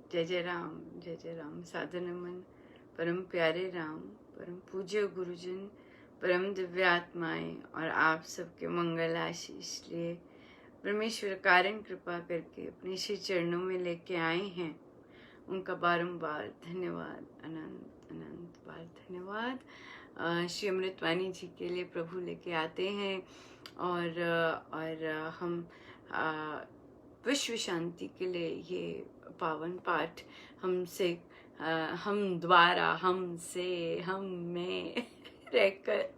जय जय राम। साधु नमन परम प्यारे राम, परम पूज्य गुरुजन, परम दिव्य आत्माएं और आप सबके मंगल आशीष लिए परमेश्वर कारण कृपा करके अपने श्री चरणों में लेके आए हैं। उनका बारंबार धन्यवाद, अनंत अनंत बार धन्यवाद। श्री अमृतवाणी जी के लिए प्रभु लेके आते हैं और हम विश्व शांति के लिए ये पावन पाठ हमसे हम द्वारा हमसे हम में रहकर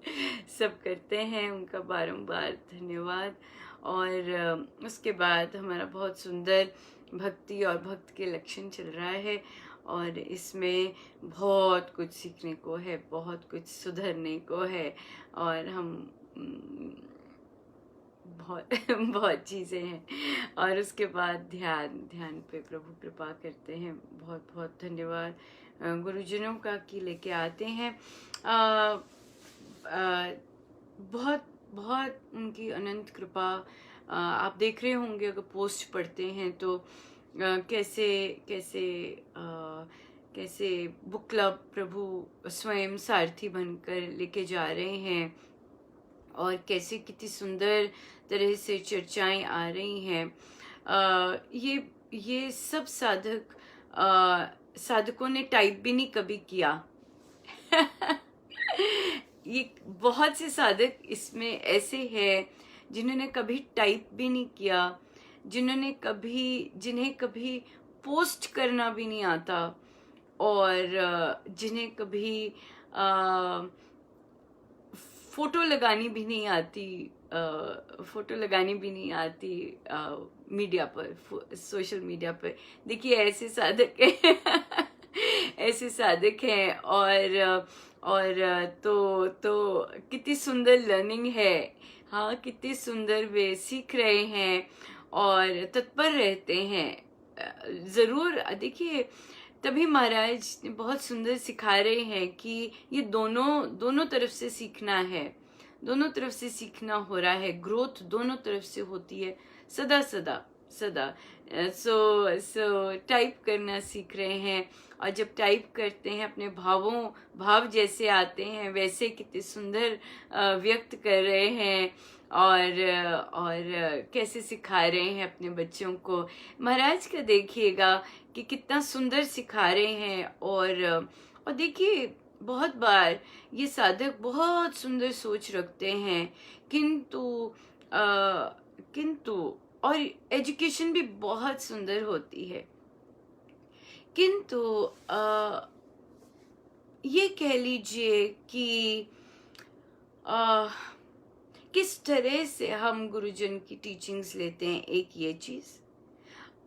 सब करते हैं। उनका बारंबार धन्यवाद। और उसके बाद हमारा बहुत सुंदर भक्ति और भक्त के लक्षण चल रहा है और इसमें बहुत कुछ सीखने को है, बहुत कुछ सुधरने को है और हम बहुत बहुत चीज़ें हैं। और उसके बाद ध्यान पे प्रभु कृपा करते हैं। बहुत बहुत धन्यवाद गुरुजनों का कि लेके आते हैं। बहुत बहुत उनकी अनंत कृपा। आप देख रहे होंगे अगर पोस्ट पढ़ते हैं तो कैसे कैसे कैसे बुक क्लब प्रभु स्वयं सारथी बनकर लेके जा रहे हैं और कैसे कितनी सुंदर तरह से चर्चाएं आ रही हैं। ये सब साधकों ने टाइप भी नहीं कभी किया। ये बहुत से साधक इसमें ऐसे हैं जिन्होंने कभी टाइप भी नहीं किया, जिन्हें कभी पोस्ट करना भी नहीं आता और जिन्हें कभी फोटो लगानी भी नहीं मीडिया पर, सोशल मीडिया पर। देखिए ऐसे साधक हैं ऐसे साधक हैं और तो कितनी सुंदर लर्निंग है। हाँ, कितनी सुंदर वे सीख रहे हैं और तत्पर रहते हैं। जरूर देखिए, तभी महाराज बहुत सुंदर सिखा रहे हैं कि ये दोनों तरफ से सीखना है, दोनों तरफ से सीखना हो रहा है। ग्रोथ दोनों तरफ से होती है सदा सदा सदा। सो टाइप करना सीख रहे हैं और जब टाइप करते हैं अपने भाव जैसे आते हैं वैसे कितने सुंदर व्यक्त कर रहे हैं और कैसे सिखा रहे हैं अपने बच्चों को। महाराज का देखिएगा कि कितना सुंदर सिखा रहे हैं और देखिए बहुत बार ये साधक बहुत सुंदर सोच रखते हैं किंतु और एजुकेशन भी बहुत सुंदर होती है, किंतु ये कह लीजिए कि किस तरह से हम गुरुजन की टीचिंग्स लेते हैं, एक ये चीज।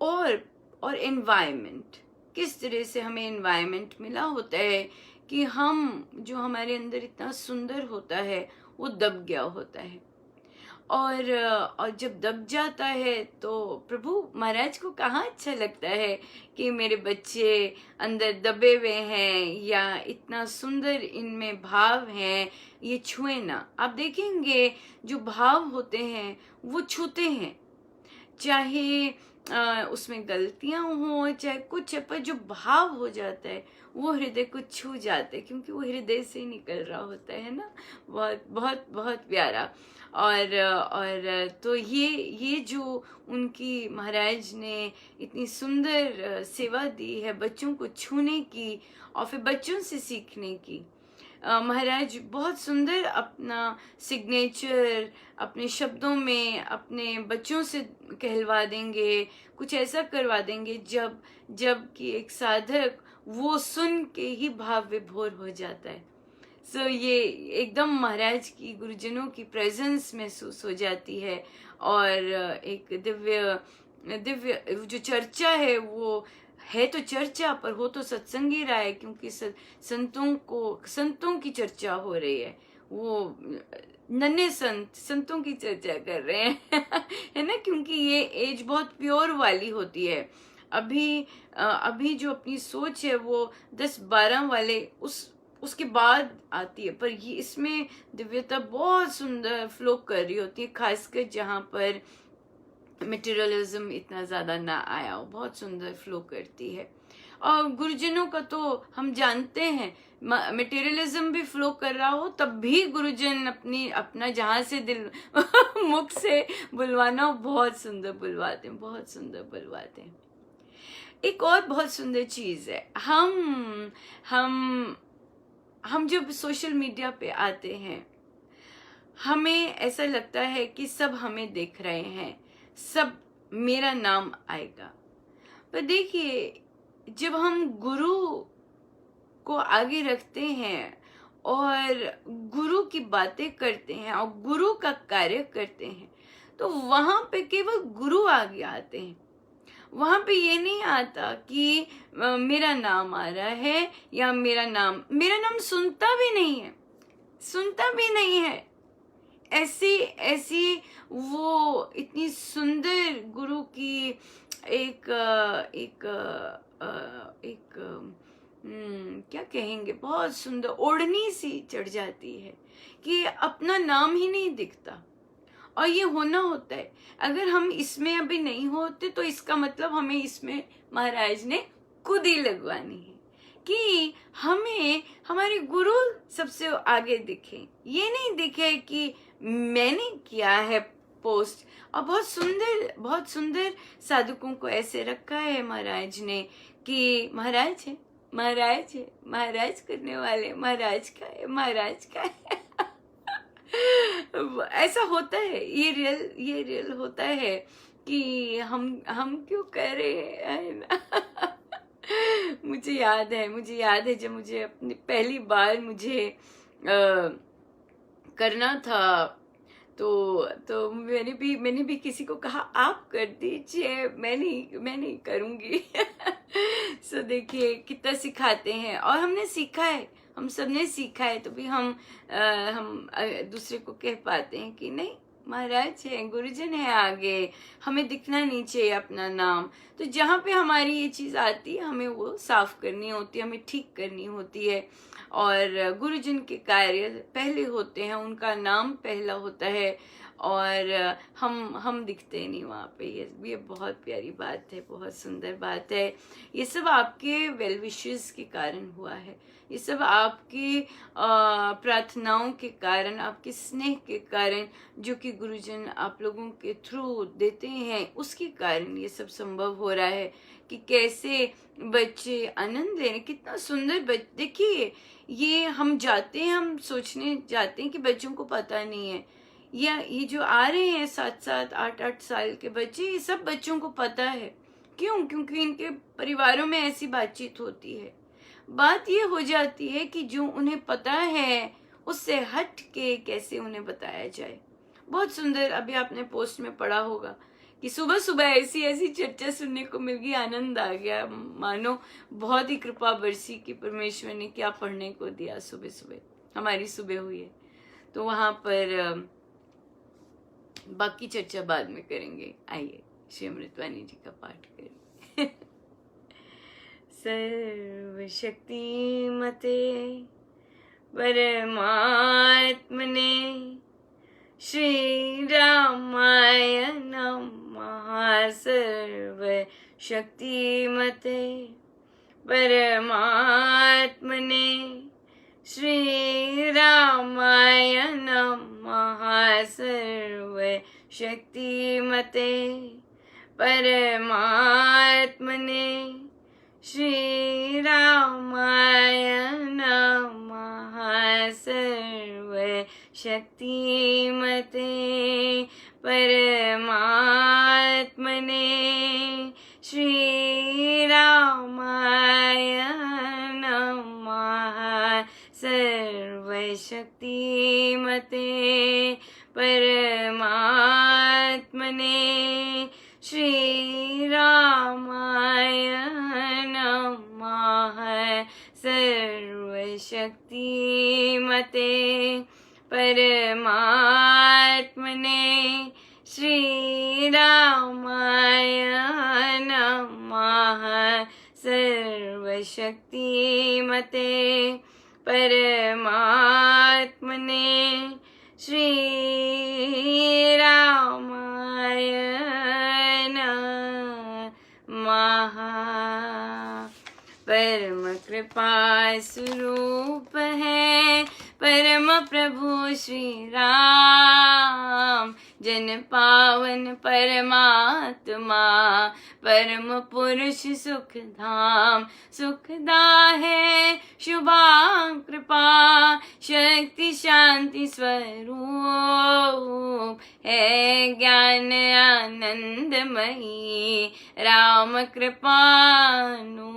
और एनवायरनमेंट, किस तरह से हमें एनवायरनमेंट मिला होता है कि हम जो हमारे अंदर इतना सुंदर होता है वो दब गया होता है और जब दब जाता है तो प्रभु महाराज को कहाँ अच्छा लगता है कि मेरे बच्चे अंदर दबे हुए हैं या इतना सुंदर इनमें भाव हैं, ये छुए ना। आप देखेंगे जो भाव होते हैं वो छूते हैं, चाहे उसमें गलतियां हो चाहे कुछ है, पर जो भाव हो जाता है वो हृदय को छू जाते हैं क्योंकि वो हृदय से निकल रहा होता है ना। बहुत बहुत बहुत प्यारा। और तो ये जो उनकी महाराज ने इतनी सुंदर सेवा दी है बच्चों को छूने की और फिर बच्चों से सीखने की। महाराज बहुत सुंदर अपना सिग्नेचर अपने शब्दों में अपने बच्चों से कहलवा देंगे, कुछ ऐसा करवा देंगे जब कि एक साधक वो सुन के ही भाव विभोर हो जाता है। ये एकदम महाराज की गुरुजनों की प्रेजेंस महसूस हो जाती है और एक दिव्य जो चर्चा है वो है तो चर्चा पर हो तो सत्संग ही रहा है क्योंकि संतों की चर्चा हो रही है। वो नन्हे संतों की चर्चा कर रहे हैं है ना, क्योंकि ये एज बहुत प्योर वाली होती है। अभी जो अपनी सोच है वो 10-12 वाले उसके बाद आती है, पर ये इसमें दिव्यता बहुत सुंदर फ्लो कर रही होती है, खासकर जहाँ पर मटेरियलिज्म इतना ज्यादा ना आया हो, बहुत सुंदर फ्लो करती है। और गुरुजनों का तो हम जानते हैं, मटेरियलिज्म भी फ्लो कर रहा हो तब भी गुरुजन अपना जहां से दिल मुख से बुलवाना हो, बहुत सुंदर बुलवाते हैं, बहुत सुंदर बुलवाते हैं। एक और बहुत सुंदर चीज है, हम हम जब सोशल मीडिया पे आते हैं, हमें ऐसा लगता है कि सब हमें देख रहे हैं, सब मेरा नाम आएगा। पर देखिए, जब हम गुरु को आगे रखते हैं और गुरु की बातें करते हैं और गुरु का कार्य करते हैं, तो वहां पे केवल गुरु आगे आते हैं। वहां पे ये नहीं आता कि मेरा नाम आ रहा है या मेरा नाम सुनता भी नहीं है, सुनता भी नहीं है। ऐसी ऐसी वो इतनी सुंदर गुरु की एक एक एक क्या कहेंगे, बहुत सुंदर ओढ़नी सी चढ़ जाती है कि अपना नाम ही नहीं दिखता। और ये होना होता है, अगर हम इसमें अभी नहीं होते तो इसका मतलब हमें इसमें महाराज ने खुद ही लगवानी है कि हमें हमारे गुरु सबसे आगे दिखे। ये नहीं दिखे कि मैंने किया है पोस्ट। और बहुत सुंदर साधुकों को ऐसे रखा है महाराज ने कि महाराज है, महाराज है, महाराज करने वाले महाराज का है, महाराज का है। ऐसा होता है, ये रियल होता है कि हम क्यों कर रहे हैं ना। मुझे याद है जब मुझे अपनी पहली बार मुझे करना था, तो मैंने भी किसी को कहा आप कर दीजिए, मैं नहीं करूंगी। सो देखिए कितना सिखाते हैं, और हमने सीखा है, हम सबने सीखा है, तो भी हम दूसरे को कह पाते हैं कि नहीं, महाराज है, गुरुजन है आगे, हमें दिखना नहीं चाहिए अपना नाम। तो जहाँ पे हमारी ये चीज आती है, हमें वो साफ करनी होती है, हमें ठीक करनी होती है। और गुरुजन के कार्य पहले होते हैं, उनका नाम पहला होता है, और हम दिखते नहीं वहाँ पे। ये बहुत प्यारी बात है, बहुत सुंदर बात है। ये सब आपके वेल विशेस के कारण हुआ है, ये सब आपकी प्रार्थनाओं के कारण, आपके स्नेह के कारण, जो कि गुरुजन आप लोगों के थ्रू देते हैं, उसके कारण ये सब संभव हो रहा है कि कैसे बच्चे आनंद ले रहे। कितना सुंदर देखिए, ये हम हम सोचने जाते हैं कि बच्चों को पता नहीं है, या ये जो आ रहे हैं 7-7, 8-8 साल के बच्चे, ये सब बच्चों को पता है। क्यों? क्योंकि इनके परिवारों में ऐसी बातचीत होती है। बात ये हो जाती है कि जो उन्हें पता है उससे हट के कैसे उन्हें बताया जाए। बहुत सुंदर, अभी आपने पोस्ट में पढ़ा होगा कि सुबह सुबह ऐसी ऐसी चर्चा सुनने को मिल गई, आनंद आ गया, मानो बहुत ही कृपा बरसी कि परमेश्वर ने क्या पढ़ने को दिया। सुबह सुबह हमारी सुबह हुई है, तो वहां पर बाकी चर्चा बाद में करेंगे। आइए श्री अमृतवाणी जी का पाठ करें। सर्वशक्तिमते परमात्मने श्री रामाय नमः। सर्वशक्तिमते परमात्मने श्री रामाय नमः। सर्वशक्तिमते परमात्मने श्री रामाय नमः। सर्वशक्तिमते परमात्मने श्री रामाय नमः। सर्वशक्तिमते परमात्मने श्री रामाय नमः। सर्वशक्तिमते परमात्मने श्री रामाय नमः। सर्वशक्तिमते परमात्मने श्री रामाय नमः। परम कृपा स्वरूप है परम प्रभु श्री राम। जन पावन परमात्मा परम पुरुष सुख धाम। सुखदा है शुभा कृपा शक्ति शांति स्वरूप है ज्ञान आनंदमयी राम कृपानु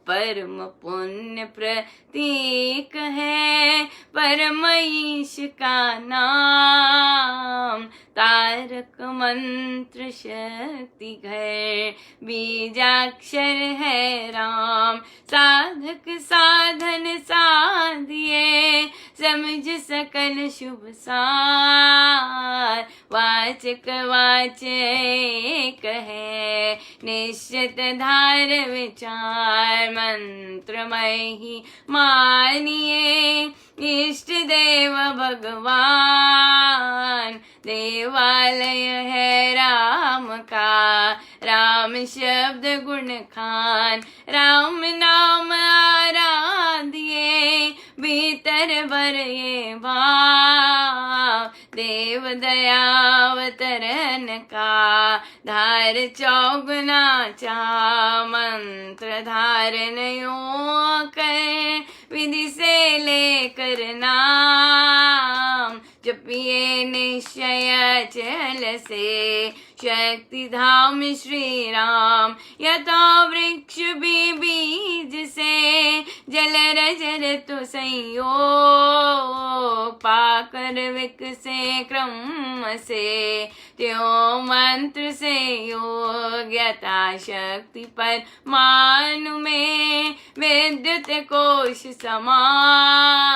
परम पुण्य प्रतीक है परम ईश का नाम। तारक मंत्र शक्ति घर बीजाक्षर है राम। साधक साधन साधिए समझ सकल शुभ सार। वाचक वाच एक है निश्चित धार विचार। मंत्रमय ही मानिए इष्ट देव भगवान। देवालय है राम का राम शब्द गुण खान। राम नाम आराधिए भीतर भर ये भाव। देव दयावतरण का धार चौगुना चा। मंत्र धारण योग कर विधि से लेकर नाम। जपिए निश्चय चल से शक्ति धाम श्री राम। यथा वृक्ष भी बीज से जल रजर तो संयोग। पाकर विकसे क्रम से त्यों मंत्र से योग। यथा शक्ति पर मानु में विद्युत कोश समान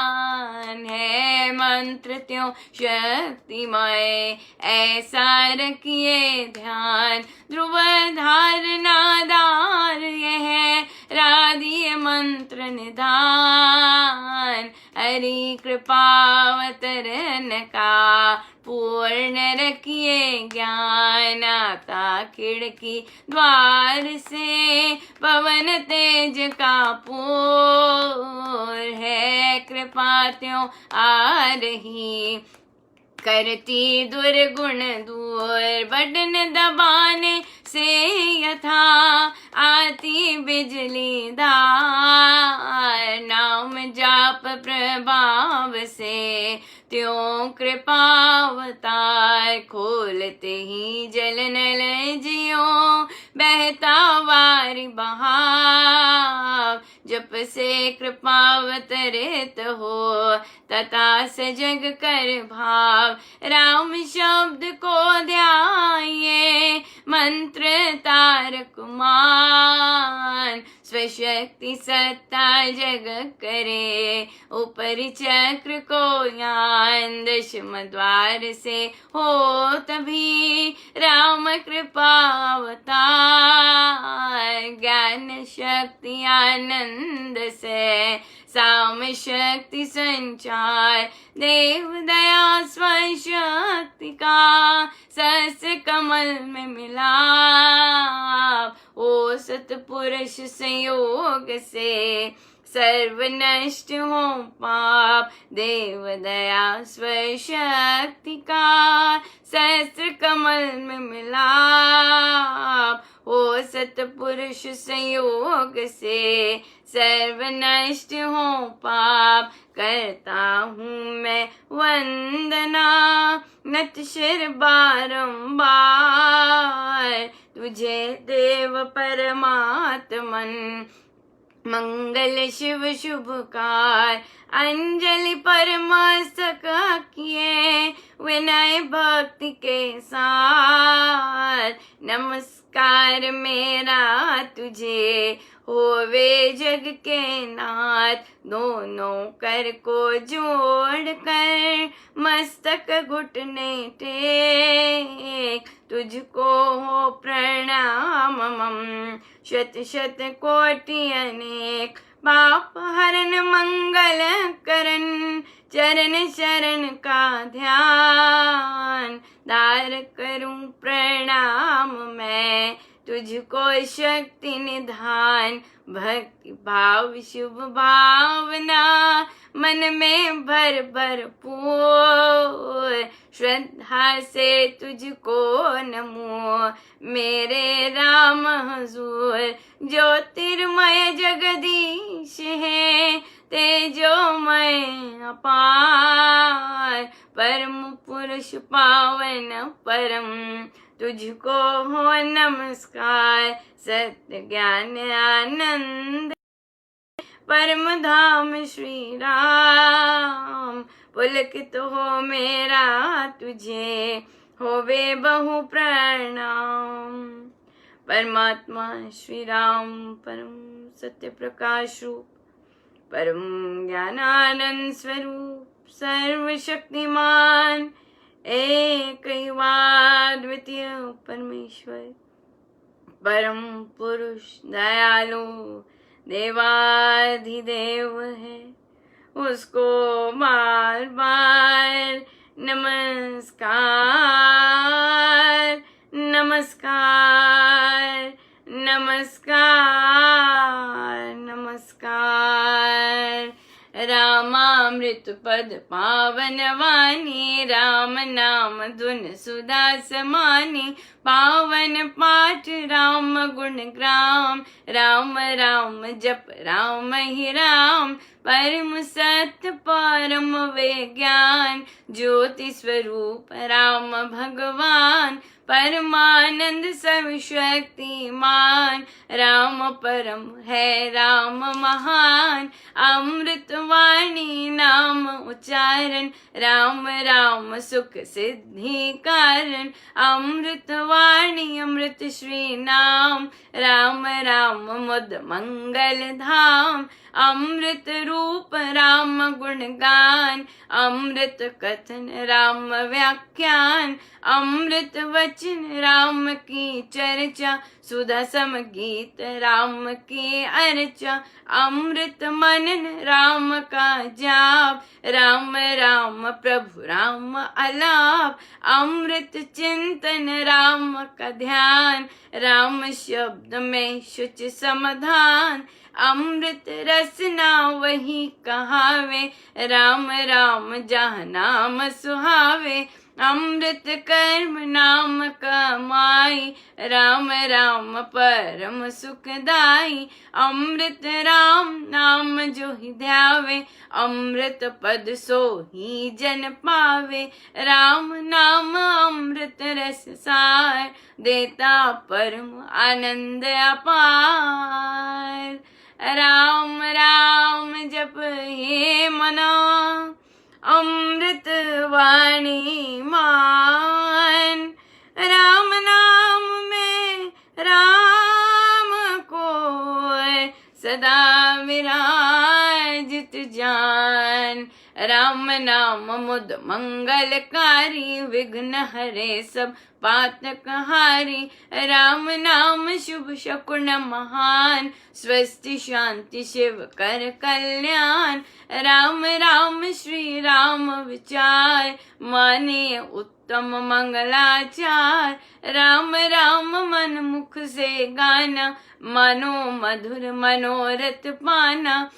है। मंत्र त्यों शक्तिमय ऐसा रखिए ध्यान। ध्रुव धारनादार यह राधीय मंत्र निधान। हरि कृपावतरण का पूर्ण रखिए ज्ञान। आता खिड़की द्वार से पवन तेज का पूर है। कृपा त्यों आ रही करती दुर्गुण दूर। बटन दबाने से यथा आती बिजली धार। नाम जाप प्रभाव से त्यों कृपावतार। खोलते ही जल नल जियो बहता वारी बहाव। जप से कृपावतरित हो तथा सजग कर भाव। राम शब्द को ध्याये मंत्र तारक मान। स्वशक्ति सत्ता जग करे ऊपरी चक्र को ज्ञान। दशम द्वार से हो तभी राम कृपावतार। ज्ञान शक्ति आनंद से साम शक्ति संचार। देव दया स्वशक्ति का सहस्र कमल में मिलाप। ओ सतपुरुष संयोग से सर्व नष्ट हो पाप। देव दया स्वशक्ति का सहस्र कमल में मिलाप। ओ सतपुरुष संयोग से सर्व नष्ट हो पाप। करता हूँ मैं वंदना नत शिर बारंबार। तुझे देव परमात्मन मंगल शिव शुभकार। अंजलि परमस्तक किए विनय भक्ति के साथ। नमस्कार मेरा तुझे होवे जग के नाथ। दोनों कर को जोड़ कर मस्तक घुटने टेक। तुझको हो प्रणाम मम शत शत कोटि अनेक। पाप हरन मंगल करन चरण शरण का ध्यान। दार करूं प्रणाम मैं तुझको शक्ति निधान, भक्ति भाव शुभ भावना मन में भर भरपूर, श्रद्धा से तुझको नमो मेरे राम हुजूर। ज्योतिर्मय जगदीश है तेजोमय अपार, परम पुरुष पावन परम तुझको हो नमस्कार। सत्य ज्ञान आनंद परम धाम श्री राम, पुलकित हो मेरा तुझे होवे बहु प्रणाम। परमात्मा श्री राम परम सत्य प्रकाश रूप, परम ज्ञानानंद स्वरूप, सर्वशक्तिमान एक द्वितीय परमेश्वर, परम पुरुष दयालु देवाधिदेव है, उसको बार बार नमस्कार नमस्कार नमस्कार नमस्कार। रामामृत पद पावन वाणी, राम नाम धुन सुधा समानी, पावन पाठ राम गुण ग्राम, राम राम जप राम ही राम, परम सत्य परम विज्ञान, ज्योति स्वरूप राम भगवान, परमानंद सर्वशक्तिमान, राम परम है राम महान, अमृत वाणी नाम उच्चारण, राम राम सुख सिद्धि कारण, अमृत वाणी अमृत श्री नाम, राम राम मुद मंगल धाम, अमृत रूप राम गुण गान, अमृत कथन राम व्याख्यान, अमृत वचन राम की चर्चा, सुधा सम गीत राम की अर्चा, अमृत मनन राम का जाप, राम राम प्रभु राम अलाप, अमृत चिंतन राम का ध्यान, राम शब्द में शुच समाधान, अमृत रसना वही कहावे, राम राम जहाँ नाम सुहावे, अमृत कर्म नाम कमाई, राम राम परम सुखदाई, अमृत राम नाम जो ही ध्यावे, अमृत पद सो ही जन पावे, राम नाम अमृत रस सार, देता परम आनंद अपार। राम राम जप हे मना, अमृत वाणी मान, राम नाम में राम को सदा विराजित जान, राम नाम मुद मंगलकारी, विघ्न हरे सब पातक हारी, राम नाम शुभ शकुन महान, स्वस्ति शांति शिव कर कल्याण, राम राम श्री राम विचार, माने उत्तम मंगलाचार, राम राम मन मुख से गाना, मानो मधुर मनोरथ पाना,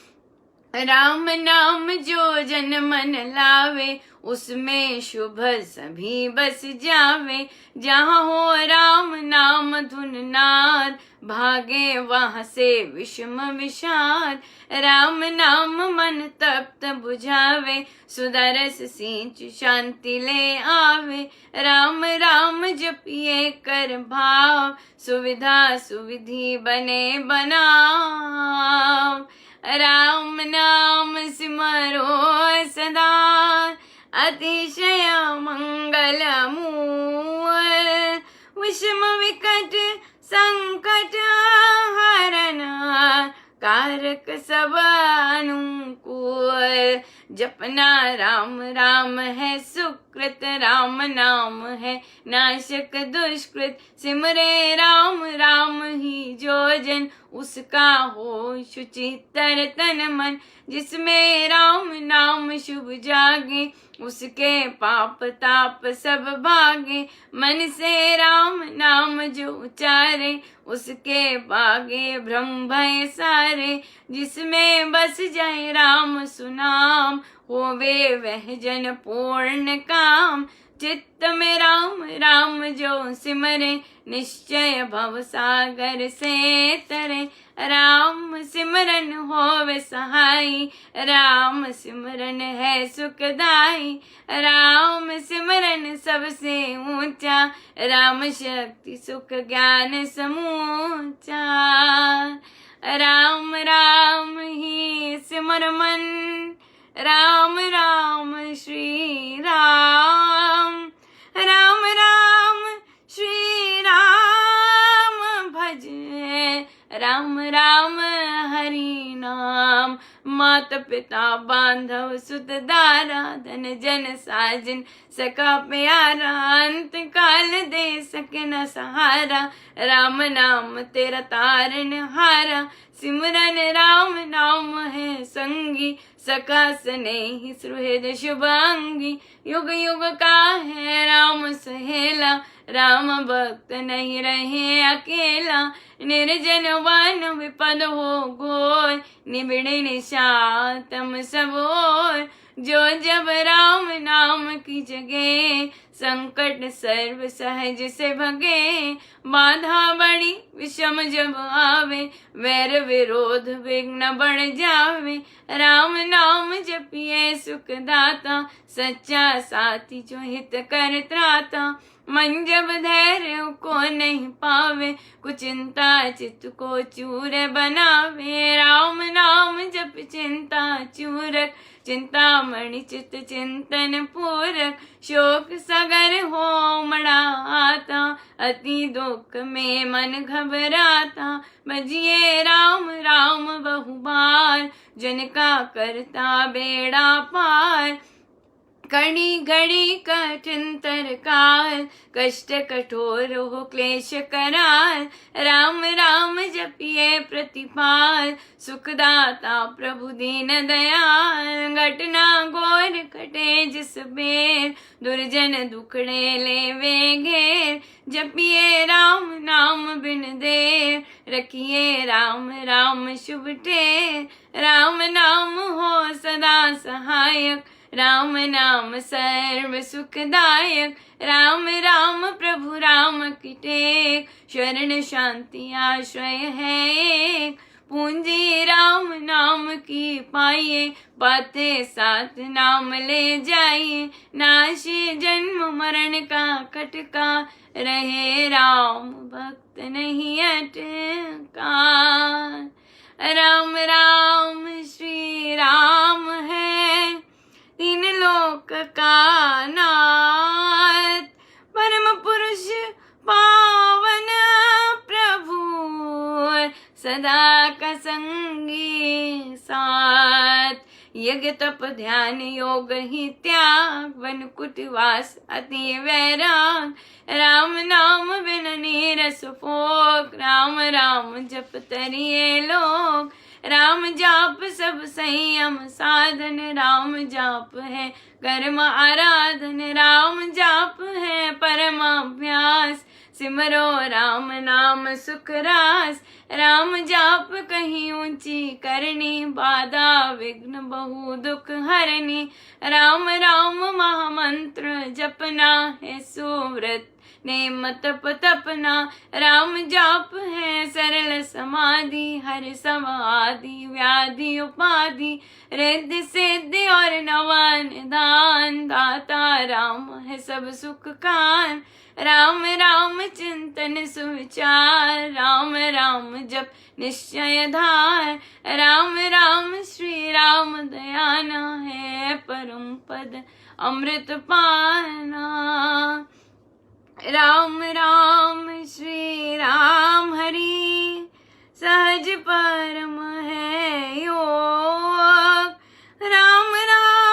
राम नाम जो जन मन लावे, उसमें शुभ सभी बस जावे, जहाँ हो राम नाम धुन नाद, भागे वहाँ से विषम विषाद, राम नाम मन तप्त बुझावे, सुदरस सींच शांति ले आवे, राम राम जपिए कर भाव, सुविधा सुविधि बने बनाव, राम नाम सिमरो सदा, अतिशय मंगल मूल, विषम विकट संकट हरण, कारक सब अनुकूल, जपना राम राम है सुकृत, राम नाम है नाशक दुष्कृत। सिमरे राम राम ही जो जन, उसका हो शुचितर तन मन। जिसमें राम नाम शुभ जागे, उसके पाप ताप सब भागे। मन से राम नाम जो उचारे, उसके भागे भ्रम भय सारे। जिसमें बस जाए राम सुनाम, होवे वह जन पूर्ण काम। चित्त में राम राम जो सिमरे, निश्चय भव सागर से तरे। राम सिमरन होवे सहाई, राम सिमरन है सुखदाई। राम सिमरन सबसे ऊंचा, राम शक्ति सुख ज्ञान समूचा। राम राम ही सिमर मन, राम राम श्री राम। राम राम श्री राम भज, राम राम हरि नाम। माता पिता बांधव सुत दारा, धन जन साजन सका प्यारा। अंत काल दे सके न सहारा, राम नाम तेरा तारन हारा। सिमरन राम नाम है संगी, सका स्नेही सुहृद शुभांगी। युग युग का है राम सहेला, राम भक्त नहीं रहे अकेला। निर्जन वन विपद हो घोर, निबिड़ निशातम सब ओर। जो जब राम नाम की जगे, संकट सर्व सहज से भगे। बाधा बड़ी विषम जब आवे, वैर विरोध विघ्न बढ़ जावे। राम नाम जपिए सुखदाता, सच्चा साथी जो हित कर त्राता। मन जब धैर्य को नहीं पावे, कुचिंता चित्त को चूर बनावे। राम नाम जप चिंता चूरक, चिंतामणि चित्त चिंतन पूरक। शोक सागर हो मड़ाता, अति दुख में मन घबराता। भजिए राम राम बहु बार, जन का करता बेड़ा पार। कड़ी घड़ी कठिन तरकाल, कष्ट कठोर हो क्लेश कराल। राम राम जपिए प्रतिपाल, सुखदाता प्रभु दीन दयाल। घटना घोर कटे जिस बेर, दुर्जन दुखड़े लेवे घेर। जपिए राम नाम बिन देर, रखिए राम राम शुभ टेर। राम नाम हो सदा सहायक, राम नाम सर्व सुखदायक। राम राम प्रभु राम की टेक, शरण शांति आश्रय है एक। पूंजी राम नाम की पाइए, बातें साथ नाम ले जाइए। नाशी जन्म मरण का खटका, रहे राम भक्त नहीं अटका। राम राम श्री राम है, तीन लोक का नाथ। परम पुरुष पावन प्रभु, सदा का संगी साथ। यज्ञ तप ध्यान योग ही त्याग, वन कुटवास अति वैराग। राम नाम बिन नीरस फोक, राम राम जप तरिए लोक। राम जाप सब संयम साधन, राम जाप है कर्म आराधन। राम जाप है परम अभ्यास, सिमरो राम नाम सुख रास। राम जाप कहीं ऊंची करनी, बाधा विघ्न बहु दुख हरनी। राम राम महामंत्र जपना है सुव्रत नेम तप तपना। राम जाप है सरल समाधि, हर समाधि व्याधि उपाधि। रिद्धि सिद्धि और नवन दान, दाता राम है सब सुख कान। राम राम चिंतन सुविचार, राम राम जप निश्चय धार। राम राम श्री राम दयाना है, परम पद अमृत पाना। राम राम श्री राम हरि, सहज परम है योग। राम राम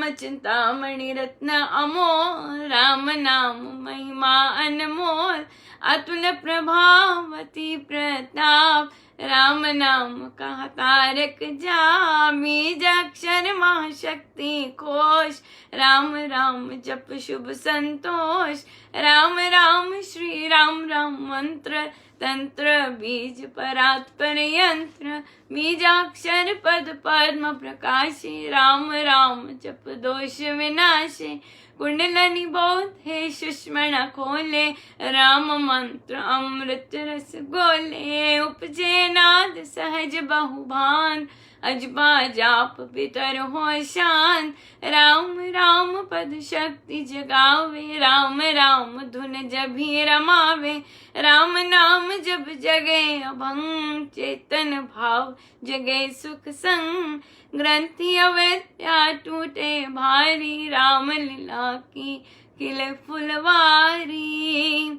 राम चिंतामणि रत्न अमोल, राम नाम महिमा अनमोल, अतुल प्रभावती प्रताप, राम नाम का तारक जाप, बीज अक्षर महाशक्ति कोश, राम राम जप शुभ संतोष, राम राम श्री राम राम मंत्र तंत्र, बीज परात्पर यंत्र, बीजाक्षर पद पद्म प्रकाशे, राम राम जप दोष विनाशे, कुंडलनि बोध हे सुष्मण खोले, राम मंत्र अमृत रस गोले, उपजे नाद सहज बहुभान, अजबा जाप पितर हो शान, राम राम पद शक्ति जगावे, राम राम धुन जभी रमावे, राम नाम जब जगे अभंग, चेतन भाव जगे सुख संग, ग्रंथि अविद्या टूटे भारी, राम लीला की खिले फुलवारी,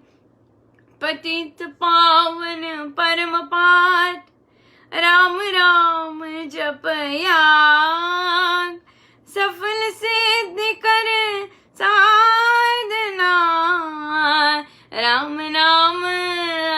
पतित पावन परम पाठ, राम राम जप याग, सफल सिद्धि कर साधना, राम नाम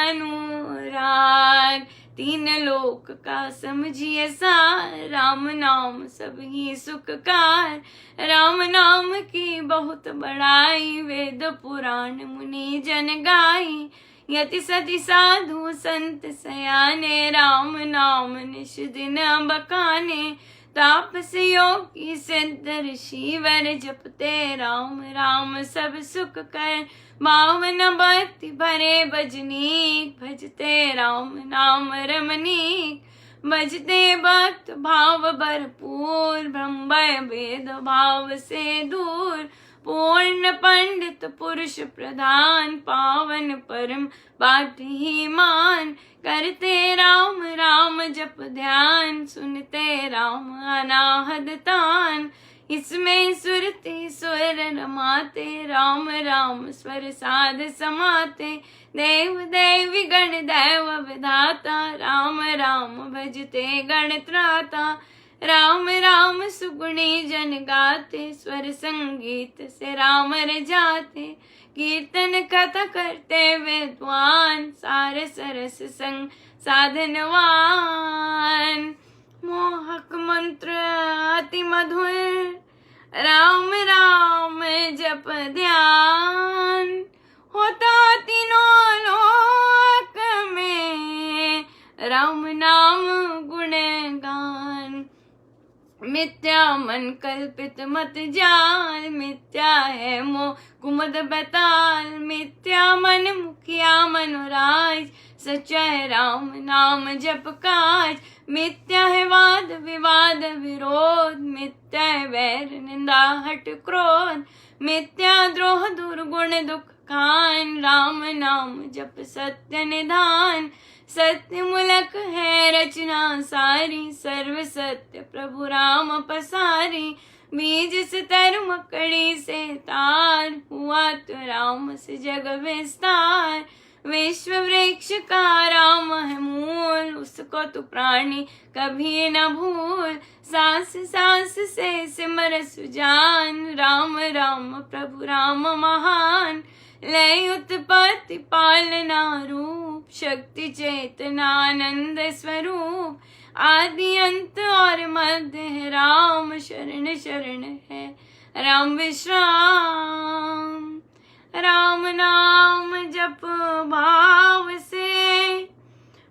अनुराग, तीन लोक का समझिए सार, राम नाम सब ही सुखकार, राम नाम की बहुत बड़ाई, वेद पुराण मुनि जन गाई, यति सति साधु संत सयाने, राम नाम निश दिन बकाने, तापस योगी सिद्ध ऋषि वर, जपते राम राम सब सुख कर, बावन भक्ति भरे भजनीक, भजते राम नाम रमणीक, भजते भक्त भाव भरपूर, ब्रह्म वेद भाव से दूर, पूर्ण पंडित पुरुष प्रधान, पावन परम पाठ ही मान, करते राम राम जप ध्यान, सुनते राम अनाहद तान, इसमें सुरति सुर रमाते, राम राम स्वर साध समाते, देव देवी गण दैव विधाता, राम राम भजते गण त्राता, राम राम सुगुणी जन गाते, स्वर संगीत से राम रजाते, कीर्तन कथा करते विद्वान, सार सरस संग साधनवान, मोहक मंत्र अति मधुर, राम राम जप ध्यान, होता तीनों लोक में, राम नाम गुणगान, मिथ्या मन कल्पित मत जाल, मिथ्या है मोह कुमद बताल, मिथ्या मन मुखिया मनोराज, सच्चा है राम नाम जप काज, मिथ्या है वाद विवाद विरोध, मिथ्या है वैर निंदा हट क्रोध, मिथ्या द्रोह दुर्गुण दुख खान, राम नाम जप सत्य निधान, सत्य मूलक है रचना सारी, सर्व सत्य प्रभु राम पसारी, बीज से तर मकड़ी से तार, हुआ तो राम से जग विस्तार, विश्व वृक्ष का राम है मूल, उसको तू प्राणी कभी न भूल, सांस सांस से सिमर सुजान, राम राम प्रभु राम महान, लय उत्पत्ति पालना रूप, शक्ति चेतना आनंद स्वरूप, आदि अंत और मध्य है राम, शरण शरण है राम विश्राम, राम नाम जप भाव से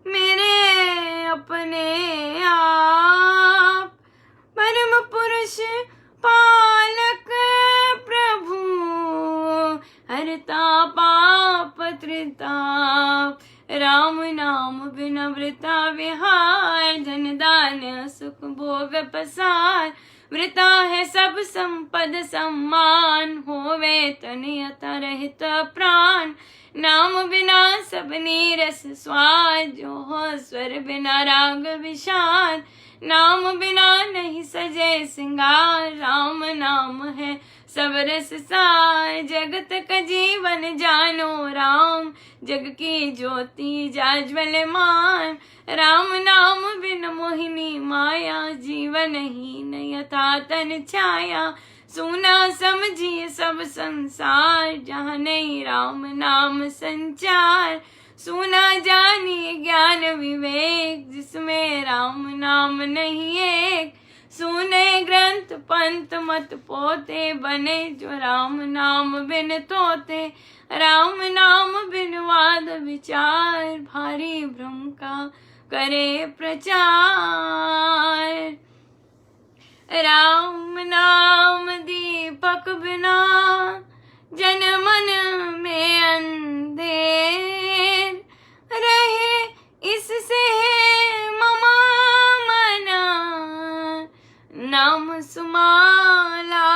मेरे अपने आप, परम पुरुष पालक प्रभु, हरता पाप त्रिताप, राम नाम बिना वृता विहार, धन दान सुख भोग पसार, वृता है सब संपद सम्मान, होवे तन यथा रहित प्राण, नाम बिना सब नीरस स्वाद, जो हो स्वर बिना राग विषाद, नाम बिना नहीं सजे सिंगार, राम नाम है सब रस सार, जगत का जीवन जानो राम, जग की ज्योति जाज्वलमान, राम नाम बिन मोहिनी माया, जीवन ही न यथा तन छाया, सुना समझिए सब संसार, जहाँ नहीं राम नाम संचार। सुना जानिए ज्ञान विवेक, जिसमें राम नाम नहीं एक। सुने ग्रंथ पंथ मत पोते, बने जो राम नाम बिन तोते। राम नाम बिन वाद विचार, भारी भ्रम का करे प्रचार। राम नाम दीपक बिना, जन मन में अंधेर रहे। इससे ममा मना, नाम सुमाला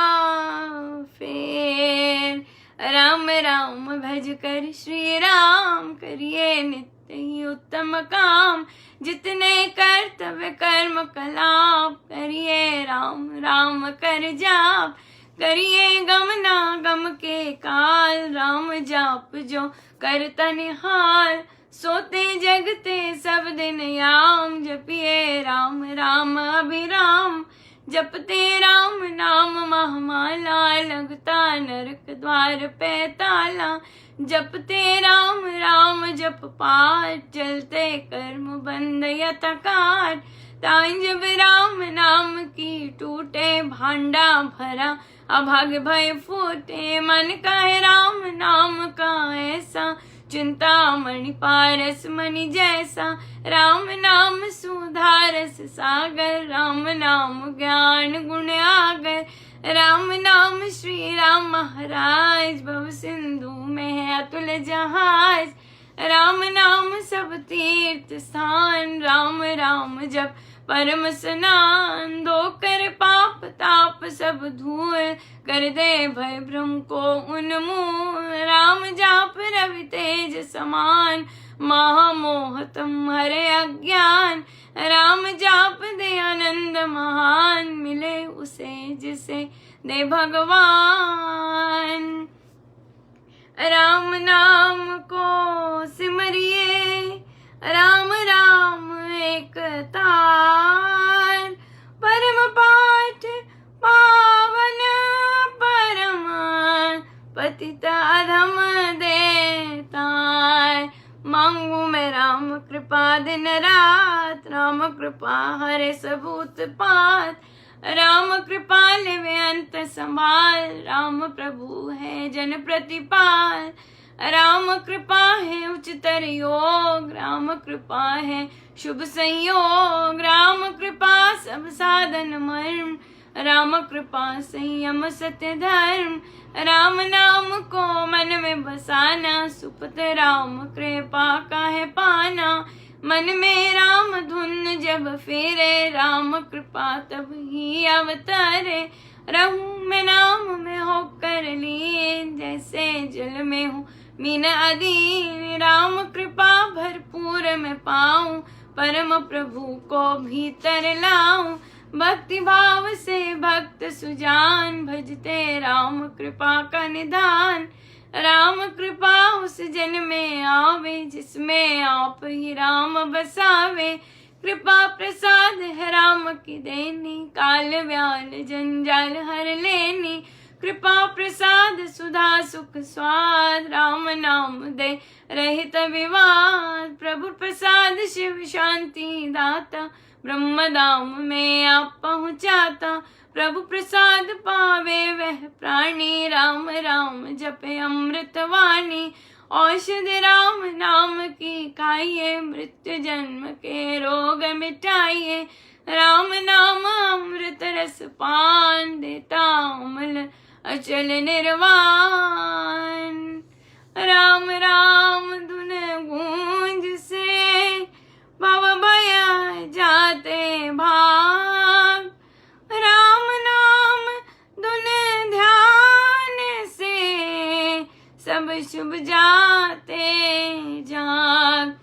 फेर। राम राम भज कर श्री राम, करिए नित्य ही उत्तम काम। जितने कर्तव्य कर्म कलाप, करिए राम राम कर जाप। करिए गम ना गम के काल, राम जाप जो करता निहाल। सोते जगते सब दिन याम, जपिए राम राम अभिराम। जपते राम नाम महामाला, लगता नरक द्वार पे ताला। जपते राम राम जप पाठ, चलते कर्म बंद यतकार। ताई जब राम नाम की टूटे, भांडा भरा अभाग भय फूटे। मन का है राम नाम का ऐसा, चिंता मणि पारस मणि जैसा। राम नाम सुधारस सागर, राम नाम ज्ञान गुण आगर। राम नाम श्री राम महाराज, भव सिंधु में है अतुल जहाज। राम नाम सब तीर्थ स्थान, राम राम जप परम स्नान। धो कर पाप ताप सब धूल, कर दे भय भ्रम को उन्मूल। राम जाप रवि तेज समान, महामोह तुम हरे अज्ञान। राम जाप दे आनंद महान, मिले उसे जिसे दे भगवान। राम नाम को सिमरिए, राम राम एक तार। परम पाठ पावन परम, पतित अधम देतार। मांगू मैं राम कृपा दिन रात, राम कृपा हरे सब उत्पात। राम कृपाल वे अंत संभाल, राम प्रभु है जन प्रतिपाल। राम कृपा है उच्चतर योग, राम कृपा है शुभ संयोग। राम कृपा सब साधन मर्म, राम कृपा संयम सत्य धर्म। राम नाम को मन में बसाना, सुपत राम कृपा का है पाना। मन में राम धुन जब फेरे, राम कृपा तब ही अवतरे। रहूं मैं नाम में होकर लीन, जैसे जल में हूँ मीन अधीन। राम कृपा भरपूर मैं पाऊं, परम प्रभु को भीतर लाऊं। भक्ति भाव से भक्त सुजान, भजते राम कृपा का निधान। राम कृपा उस जन में आवे, जिसमें आप ही राम बसावे। कृपा प्रसाद है राम की देनी, काल व्याल जंजाल हर लेनी। कृपा प्रसाद सुधा सुख स्वाद, राम नाम दे रहित विवाद। प्रभु प्रसाद शिव शांति दाता, ब्रह्म धाम में आप पहुँचाता। प्रभु प्रसाद पावे वह प्राणी, राम राम जपे अमृत वाणी। औषधि राम नाम की खाइए, मृत्यु जन्म के रोग मिटाइए। राम नाम अमृत रस पान, देता अमल अचल निर्वाण। राम राम धुन गूंज से, भव भय जाते भाग। राम नाम धुन ध्यान से, सब शुभ जाते जाग।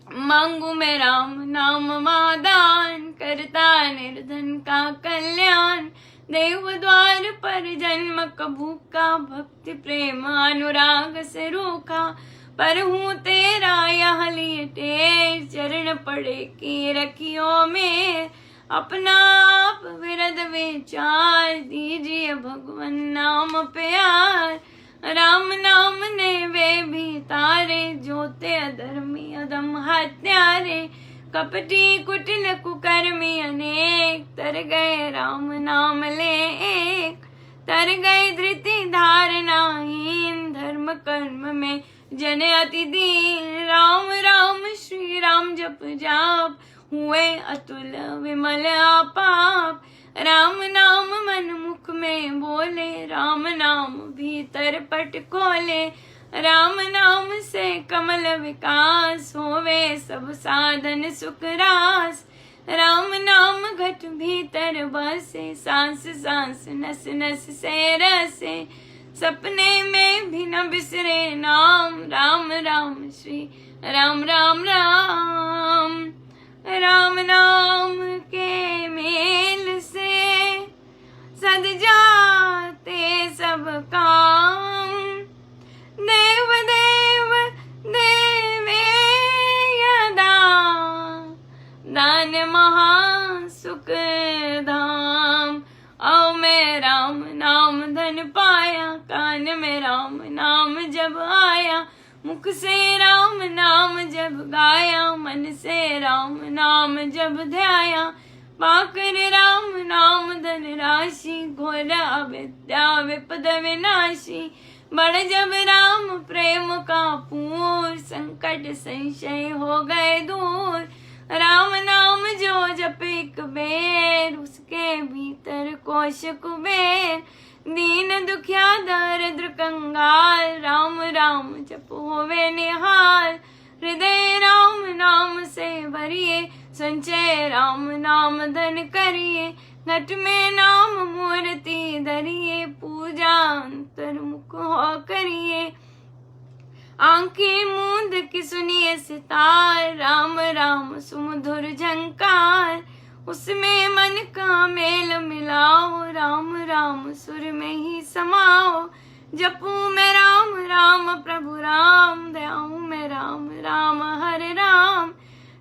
मांगू मैं राम नाम वादान, करता निर्धन का कल्याण। देव द्वार पर जन्म कभू का, भक्ति प्रेम अनुराग से रूखा। पर हूँ तेरा यह लिए टेर, चरण पड़े की रखियो में। अपना आप विरद विचार, दीजिए भगवन नाम प्यार। राम नाम ने वे भी तारे, जोते अधर्मी अधम हत्यारे। कपटी कुटिल कुकर्मी अनेक, तर गए राम नाम ले एक। तर गए धृति धारनाहीन, धर्म कर्म में जन अति दीन। राम राम श्री राम जप जाप, हुए अतुल विमल आपाप। राम नाम मन मुख में बोले, राम नाम भीतर पट खोले। राम नाम से कमल विकास, होवे सब साधन सुख रास। राम नाम घट भीतर बसे, सांस सांस नस नस से रसे। सपने में भी न बिसरे नाम, राम राम श्री राम राम राम। राम नाम के मेल से सद जाते सब काम। देव देव देवे यदा, दान महा सुख धाम। आओ मैं राम नाम धन पाया, कान में राम नाम जब आया। मुख से राम नाम जब गाया, मन से राम नाम जब ध्याया। पाकर राम नाम धन राशि, घोर अविद्या विपद विनाशी। बढ़ जब राम प्रेम का पूर, संकट संशय हो गए दूर। राम नाम जो जप एक बेर, उसके भीतर कोश कुबेर। दीन दुखिया दरिद्र कंगाल, राम राम जप होवे निहाल। हृदय राम नाम से भरिए, संचय राम नाम धन करिए। घट में नाम मूर्ति धरिए, पूजा अंतर्मुख हो करिए। आंखें मूंद की सुनिए सितार, राम राम सुमधुर झंकार। उसमें मन का मेल मिलाओ, राम राम सुर में ही समाओ। जपूं मैं राम राम प्रभु राम, ध्याऊं मैं राम राम हरे राम।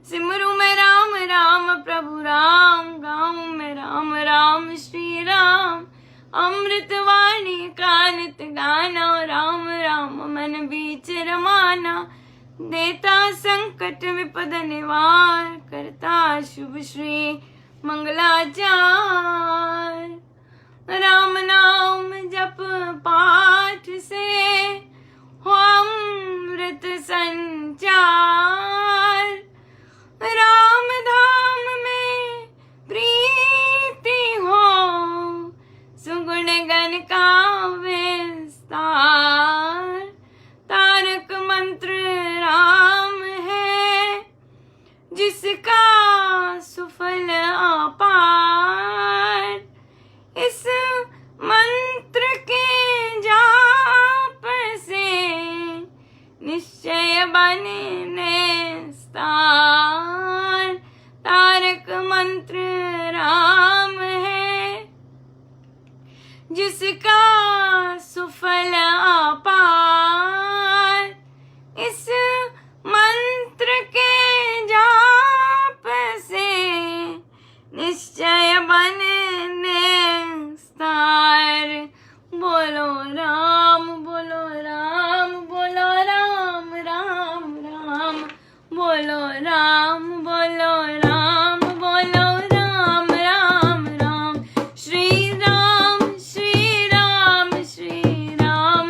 सिमरूं मैं राम राम प्रभु राम, गाऊं मैं राम राम श्री राम। अमृत वाणी का नित गाना, राम राम मन बीच रमाना। देता संकट विपद निवार, करता शुभ श्री मंगलाचार। राम नाम जप पाठ से हो अमृत संचार। राम धाम में प्रीति हो, सुगुण गण का विस्तार। तारक मंत्र राम है, जिसका सुफल अपार। इस मंत्र के जाप से निश्चय बने निस्तार। तारक मंत्र राम है, जिसका सुफल अपार। इस मंत्र के जाप से निश्चय बने निस्तार। बोलो राम बोलो राम बोलो राम राम राम। बोलो राम बोलो राम बोलो राम राम राम। श्री राम श्री राम श्री राम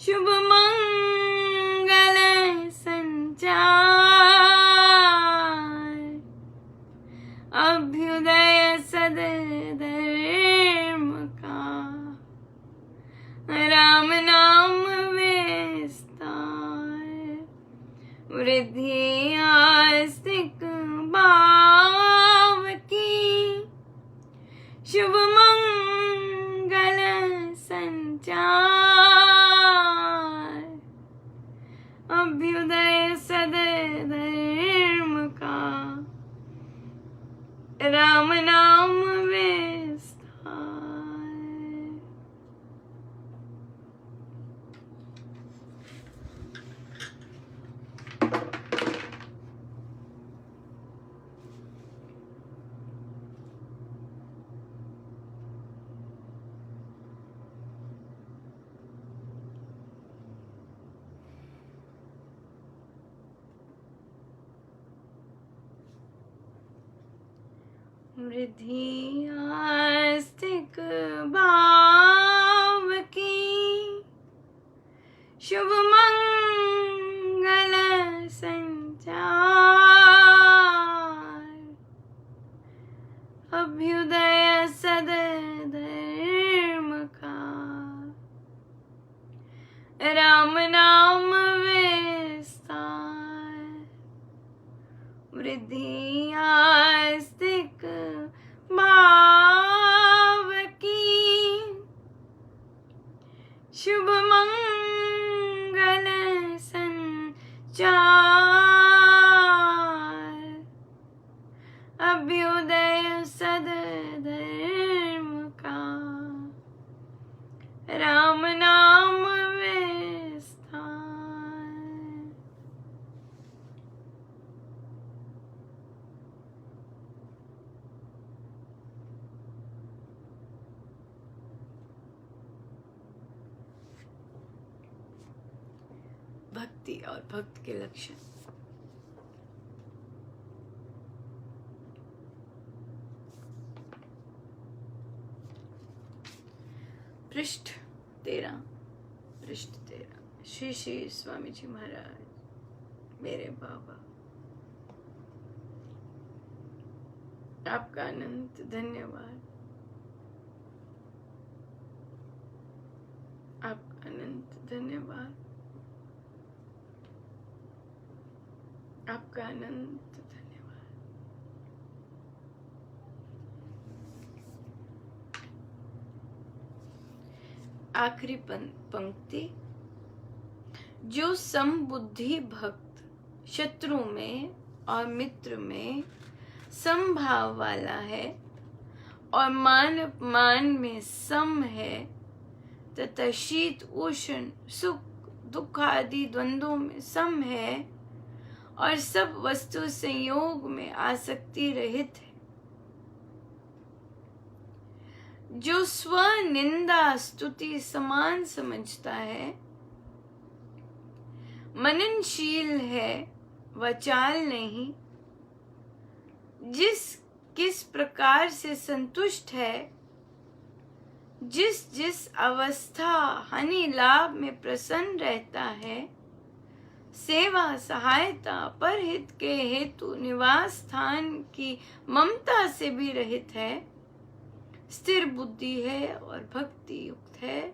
शुभ मंगल संचार, अभ्युदय सदधर्म का, राम नाम विस्तार, वृद्धि आस्तिक भाव की, शुभ मंगल संचार, अभ्युदय सदधर्म का, राम नाम विस्तार। वृद्धि आस्तिक भाव की, शुभ मंगल संचार, अभ्युदय सदधर्म का, राम नाम विस्तार, वृद्धि आस्तिक भाव की, शुभ मंगल संचार, अभ्युदय सदधर्म का, राम नाम विस्तार। भक्ति और भक्त के लक्षण। पृष्ठ 13 श्री श्री स्वामी जी महाराज मेरे बाबा, आपका अनंत धन्यवाद, आपका अनंत धन्यवाद, आपका अनंत धन्यवाद। आखिरी पंक्ति, जो समबुद्धि भक्त शत्रु में और मित्र में समभाव वाला है और मान अपमान में सम है तथा शीत उष्ण सुख दुख आदि द्वंद्वों में सम है और सब वस्तु संयोग में आसक्ति रहित है, जो स्व निंदा स्तुति समान समझता है, मननशील है, वचाल नहीं, किस प्रकार से संतुष्ट है, जिस अवस्था हानि लाभ में प्रसन्न रहता है, सेवा सहायता परहित के हेतु निवास स्थान की ममता से भी रहित है, स्थिर बुद्धि है और भक्ति युक्त है,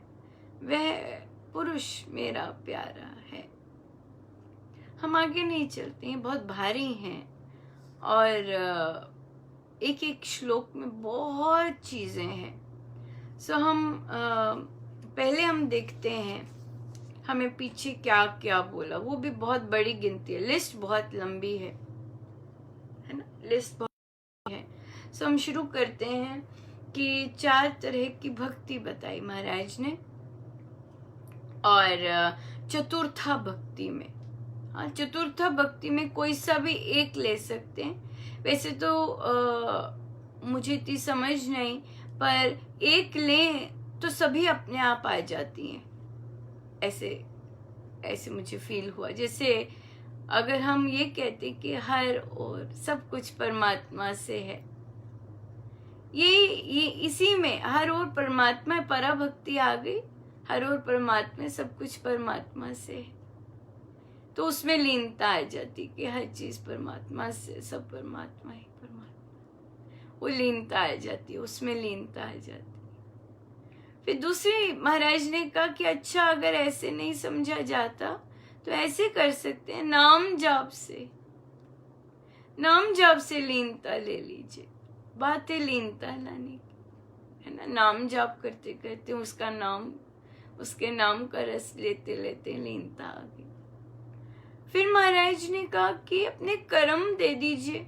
वह पुरुष मेरा प्यारा है। हम आगे नहीं चलते हैं, बहुत भारी हैं और एक एक श्लोक में बहुत चीजें हैं। सो हम पहले हम देखते हैं हमें पीछे क्या क्या बोला, वो भी बहुत बड़ी गिनती है, लिस्ट बहुत लंबी है ना, लिस्ट बहुत है। सो हम शुरू करते हैं कि 4 तरह की भक्ति बताई महाराज ने, और चतुर्था भक्ति में, हाँ चतुर्था भक्ति में कोई सा भी एक ले सकते हैं। वैसे तो मुझे इतनी समझ नहीं, पर एक लें तो सभी अपने आप आ जाती हैं, ऐसे मुझे फील हुआ। जैसे अगर हम ये कहते कि हर और सब कुछ परमात्मा से है, ये इसी में हर और परमात्मा पराभक्ति आ गई, हर और परमात्मा, सब कुछ परमात्मा से है। तो उसमें लीनता आ जाती कि हर चीज परमात्मा से, सब परमात्मा ही परमात्मा, वो लीनता आ जाती है, उसमें लीनता आ जाती है। फिर दूसरी महाराज ने कहा कि अच्छा, अगर ऐसे नहीं समझा जाता तो ऐसे कर सकते हैं, नाम जाप से, नाम जाप से लीनता ले लीजिए। बात है लीनता लाने की, है ना। नाम जाप करते करते उसका नाम, उसके नाम का रस लेते लेते लीनता आ गई। फिर महाराज ने कहा कि अपने कर्म दे दीजिए,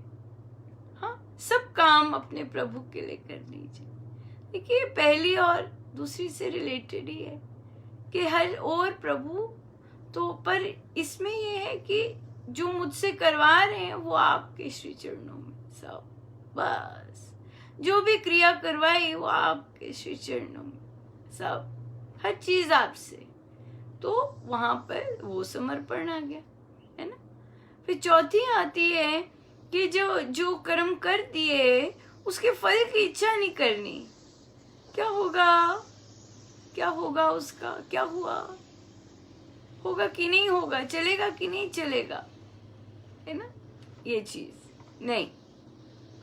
हाँ, सब काम अपने प्रभु के लिए कर लीजिए। देखिए, पहली और दूसरी से रिलेटेड ही है कि हर और प्रभु तो, पर इसमें ये है कि जो मुझसे करवा रहे हैं वो आपके श्री चरणों में, सब बस जो भी क्रिया करवाई वो आपके श्री चरणों में, सब हर चीज आपसे। तो वहां पर वो समर्पण आ गया, है ना। फिर चौथी आती है कि जो जो कर्म कर दिए उसके फल की इच्छा नहीं करनी। क्या होगा, क्या होगा, उसका क्या हुआ, होगा कि नहीं होगा, चलेगा कि नहीं चलेगा, है ना। ये चीज नहीं,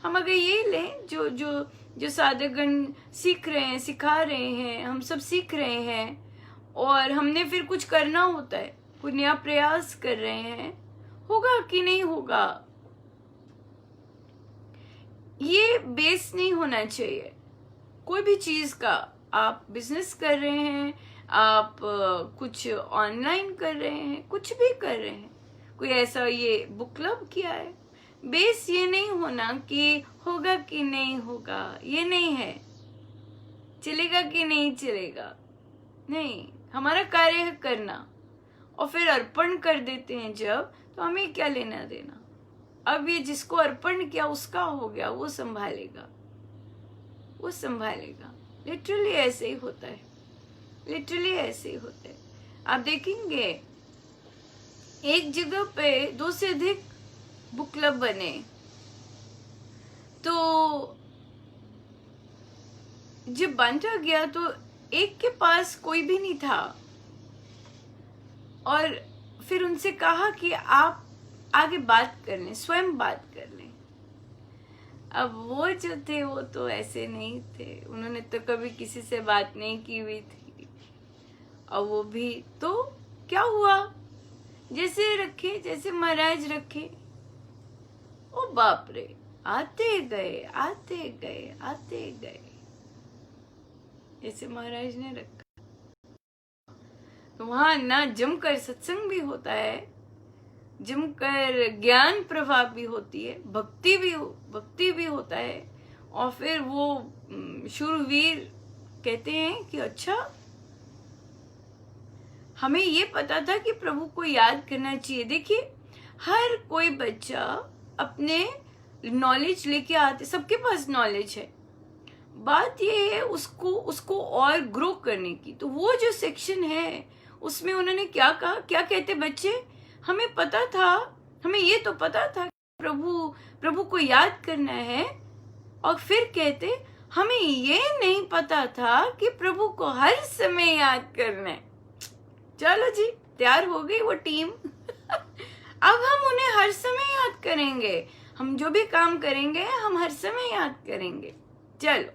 हम अगर ये लें, जो जो जो साधकगण सीख रहे हैं, सिखा रहे हैं, हम सब सीख रहे हैं, और हमने फिर कुछ करना होता है, कोई नया प्रयास कर रहे हैं, होगा कि नहीं होगा, ये बेस नहीं होना चाहिए कोई भी चीज का। आप बिजनेस कर रहे हैं, आप कुछ ऑनलाइन कर रहे हैं, कुछ भी कर रहे हैं, कोई ऐसा ये बुक क्लब किया है, बेस ये नहीं होना कि होगा कि नहीं होगा, ये नहीं है, चलेगा कि नहीं चलेगा, नहीं। हमारा कार्य है करना, और फिर अर्पण कर देते हैं जब, तो हमें क्या लेना देना। अब ये जिसको अर्पण किया उसका हो गया, वो संभालेगा, वो संभालेगा। लिटरली ऐसे ही होता है, लिटरली ऐसे ही होता है। आप देखेंगे एक जगह पे 2 से अधिक बुक क्लब बने, तो जब बांटा गया तो एक के पास कोई भी नहीं था, और फिर उनसे कहा कि आप आगे बात कर लें, स्वयं बात कर लें। अब वो जो थे वो तो ऐसे नहीं थे, उन्होंने तो कभी किसी से बात नहीं की हुई थी, और वो भी तो क्या हुआ, जैसे रखे, जैसे महाराज रखे, ओ बाप रे, आते गए आते गए आते गए, जैसे महाराज ने रखा। तो वहां ना जमकर सत्संग भी होता है, जमकर ज्ञान प्रभाव भी होती है, भक्ति भी होता है, और फिर वो शूरवीर कहते हैं कि अच्छा, हमें ये पता था कि प्रभु को याद करना चाहिए। देखिए, हर कोई बच्चा अपने नॉलेज लेके आते, सबके पास नॉलेज है, बात ये है उसको और ग्रो करने की। तो वो जो सेक्शन है उसमें उन्होंने क्या कहा, क्या कहते बच्चे, हमें पता था, हमें ये तो पता था कि प्रभु को याद करना है, और फिर कहते हमें ये नहीं पता था कि प्रभु को हर समय याद करना है। चलो जी, तैयार हो गई वो टीम। अब हम उन्हें हर समय याद करेंगे, हम जो भी काम करेंगे हम हर समय याद करेंगे। चलो,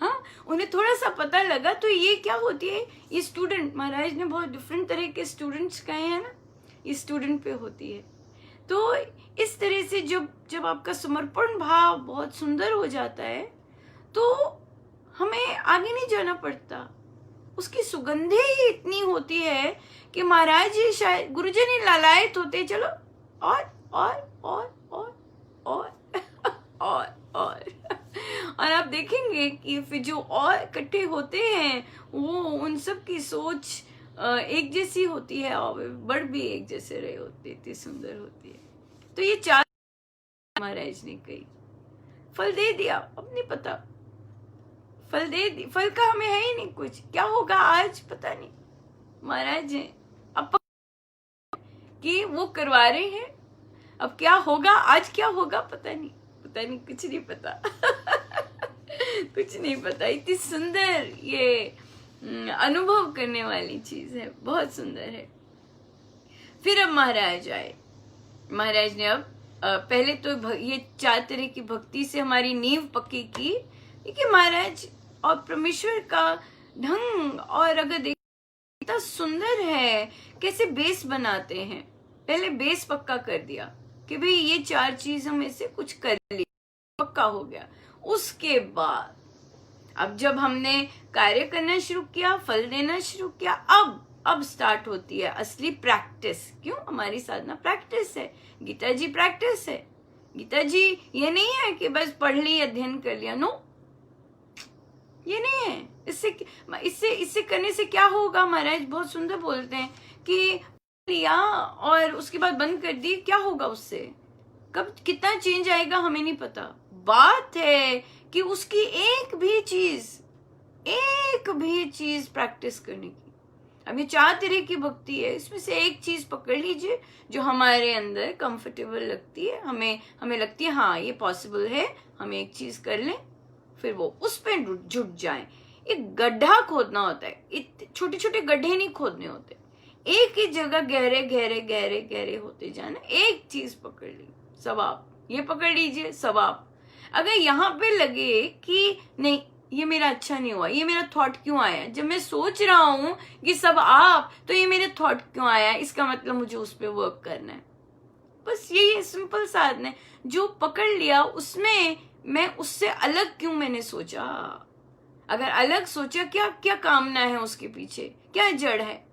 हाँ, उन्हें थोड़ा सा पता लगा। तो ये क्या होती है, ये स्टूडेंट, महाराज ने बहुत डिफरेंट तरह के स्टूडेंट्स कहे हैं ना, ये स्टूडेंट पे होती है। तो इस तरह से जब आपका समर्पण भाव बहुत सुंदर हो जाता है, तो हमें आगे नहीं जाना पड़ता, उसकी सुगंधे ही इतनी होती है कि महाराज जी शायद गुरुजी ने लालायत होते, चलो और और और और और और आप देखेंगे कि फिर जो और इकट्ठे होते हैं वो उन सब की सोच एक जैसी होती है, और बड़ भी एक जैसे रहे होते, इतनी सुंदर होती है। तो ये 4 महाराज ने कही, फल दे दिया, अब नहीं पता, फल दे दी, फल का हमें है ही नहीं कुछ, क्या होगा आज पता नहीं। महाराज जी अब कि वो करवा रहे हैं, अब क्या होगा, आज क्या होगा पता नहीं, कुछ नहीं पता। कुछ नहीं पता। इतनी सुंदर ये अनुभव करने वाली चीज है, बहुत सुंदर है। फिर अब महाराज आए। महाराज ने अब पहले तो ये 4 तरह की भक्ति से हमारी नींव पक्की की, क्योंकि महाराज और परमेश्वर का ढंग, और अगर देख इतना सुंदर है कैसे बेस बनाते हैं। पहले बेस पक्का कर दिया कि भाई ये 4 चीज हम इससे कुछ कर लिया, पक्का हो गया। उसके बाद अब जब हमने कार्य करना शुरू किया, फल देना शुरू किया, अब स्टार्ट होती है असली प्रैक्टिस। क्यों? हमारी साधना प्रैक्टिस है, गीता जी प्रैक्टिस है। गीता जी ये नहीं है कि बस पढ़ ली, अध्ययन कर लिया, नो, ये नहीं है। इससे करने से क्या होगा? महाराज बहुत सुंदर बोलते हैं कि लिया और उसके बाद बंद कर दी, क्या होगा उससे? कब कितना चेंज आएगा हमें नहीं पता। बात है कि उसकी एक भी चीज प्रैक्टिस करने की। अब ये 4 तरह की भक्ति है, इसमें से एक चीज पकड़ लीजिए जो हमारे अंदर कंफर्टेबल लगती है, हमें लगती है हाँ ये पॉसिबल है, हम एक चीज कर लें, फिर वो उस पर जुट जाए। एक गड्ढा खोदना होता है, छोटे छोटे गड्ढे नहीं खोदने होते, एक ही जगह गहरे गहरे गहरे गहरे होते जाना। एक चीज पकड़ ली, सवाब, ये पकड़ लीजिए सवाब। अगर यहाँ पे लगे कि नहीं ये मेरा अच्छा नहीं हुआ, ये मेरा थॉट क्यों आया, जब मैं सोच रहा हूं कि सब आप, तो ये मेरे थॉट क्यों आया, इसका मतलब मुझे उस पर वर्क करना है। बस यही सिंपल साधना है। जो पकड़ लिया उसमें मैं उससे अलग क्यों मैंने सोचा, अगर अलग सोचा क्या क्या कामना है उसके पीछे, क्या जड़ है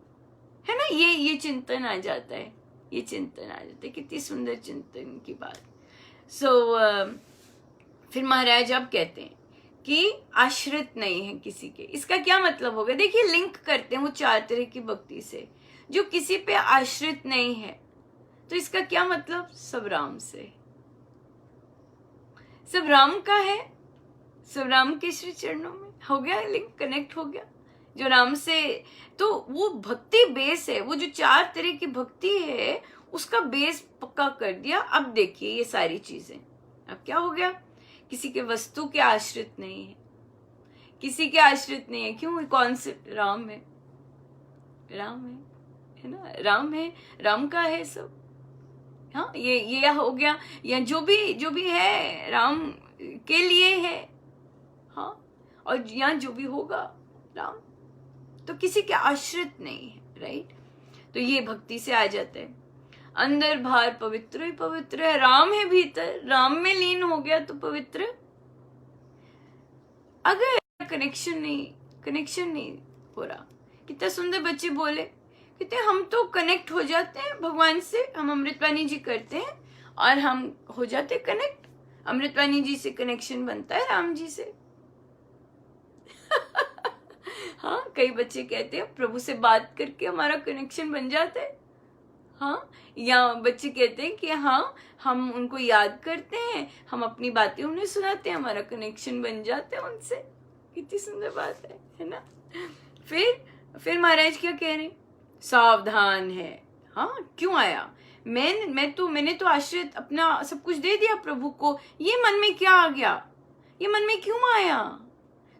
ना, ये चिंतन आ जाता है, ये चिंतन आ जाता है। कितनी सुंदर चिंतन की बात। फिर महाराज अब कहते हैं कि आश्रित नहीं है किसी के। इसका क्या मतलब होगा? देखिए लिंक करते हैं वो 4 तरह की भक्ति से, जो किसी पे आश्रित नहीं है, तो इसका क्या मतलब? सब राम से, सब राम का है, सब राम के श्री चरणों में हो गया, लिंक कनेक्ट हो गया जो राम से। तो वो भक्ति बेस है, वो जो 4 तरह की भक्ति है उसका बेस पक्का कर दिया। अब देखिए ये सारी चीजें, अब क्या हो गया? किसी के वस्तु के आश्रित नहीं है, किसी के आश्रित नहीं है। क्यों? कौन से? राम है, राम है ना, राम है, राम का है सब। हाँ ये हो गया, या जो भी है राम के लिए है। हाँ, और यहाँ जो भी होगा राम, तो किसी के आश्रित नहीं है, राइट। तो ये भक्ति से आ जाता है। अंदर बाहर पवित्र ही पवित्र है, राम है भीतर, राम में लीन हो गया तो पवित्र। अगर कनेक्शन नहीं हो रहा, कितना सुंदर बच्चे बोले, कहते हम तो कनेक्ट हो जाते हैं भगवान से, हम अमृतवाणी जी करते हैं और हम हो जाते कनेक्ट, अमृतवाणी जी से कनेक्शन बनता है राम जी से। हाँ, कई बच्चे कहते हैं प्रभु से बात करके हमारा कनेक्शन बन जाता है। हाँ, या बच्चे कहते हैं कि हाँ हम उनको याद करते हैं, हम अपनी बातें उन्हें सुनाते हैं, हमारा कनेक्शन बन जाता है उनसे। कितनी सुंदर बात है ना। फिर महाराज क्या कह रहे हैं? सावधान है। हाँ, क्यों आया? मैंने तो आश्रित अपना सब कुछ दे दिया प्रभु को, ये मन में क्या आ गया, ये मन में क्यों आया?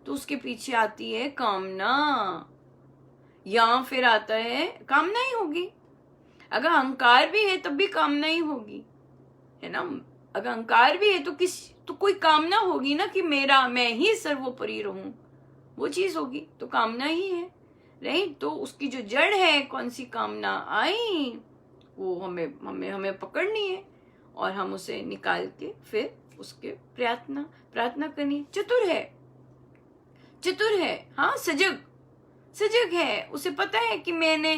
तो उसके पीछे आती है कामना, या फिर आता है कामना ही होगी। अगर अहंकार भी है तब भी कामना ही होगी, है ना। अगर अहंकार भी है तो कोई कामना होगी ना कि मैं ही सर्वोपरि रहूं, वो चीज होगी, तो कामना ही है, राइट। तो उसकी जो जड़ है, कौन सी कामना आई, वो हमें पकड़नी है और हम उसे निकाल के फिर उसके प्रार्थना करनी। चतुर है, हाँ, सजग है, उसे पता है कि मैं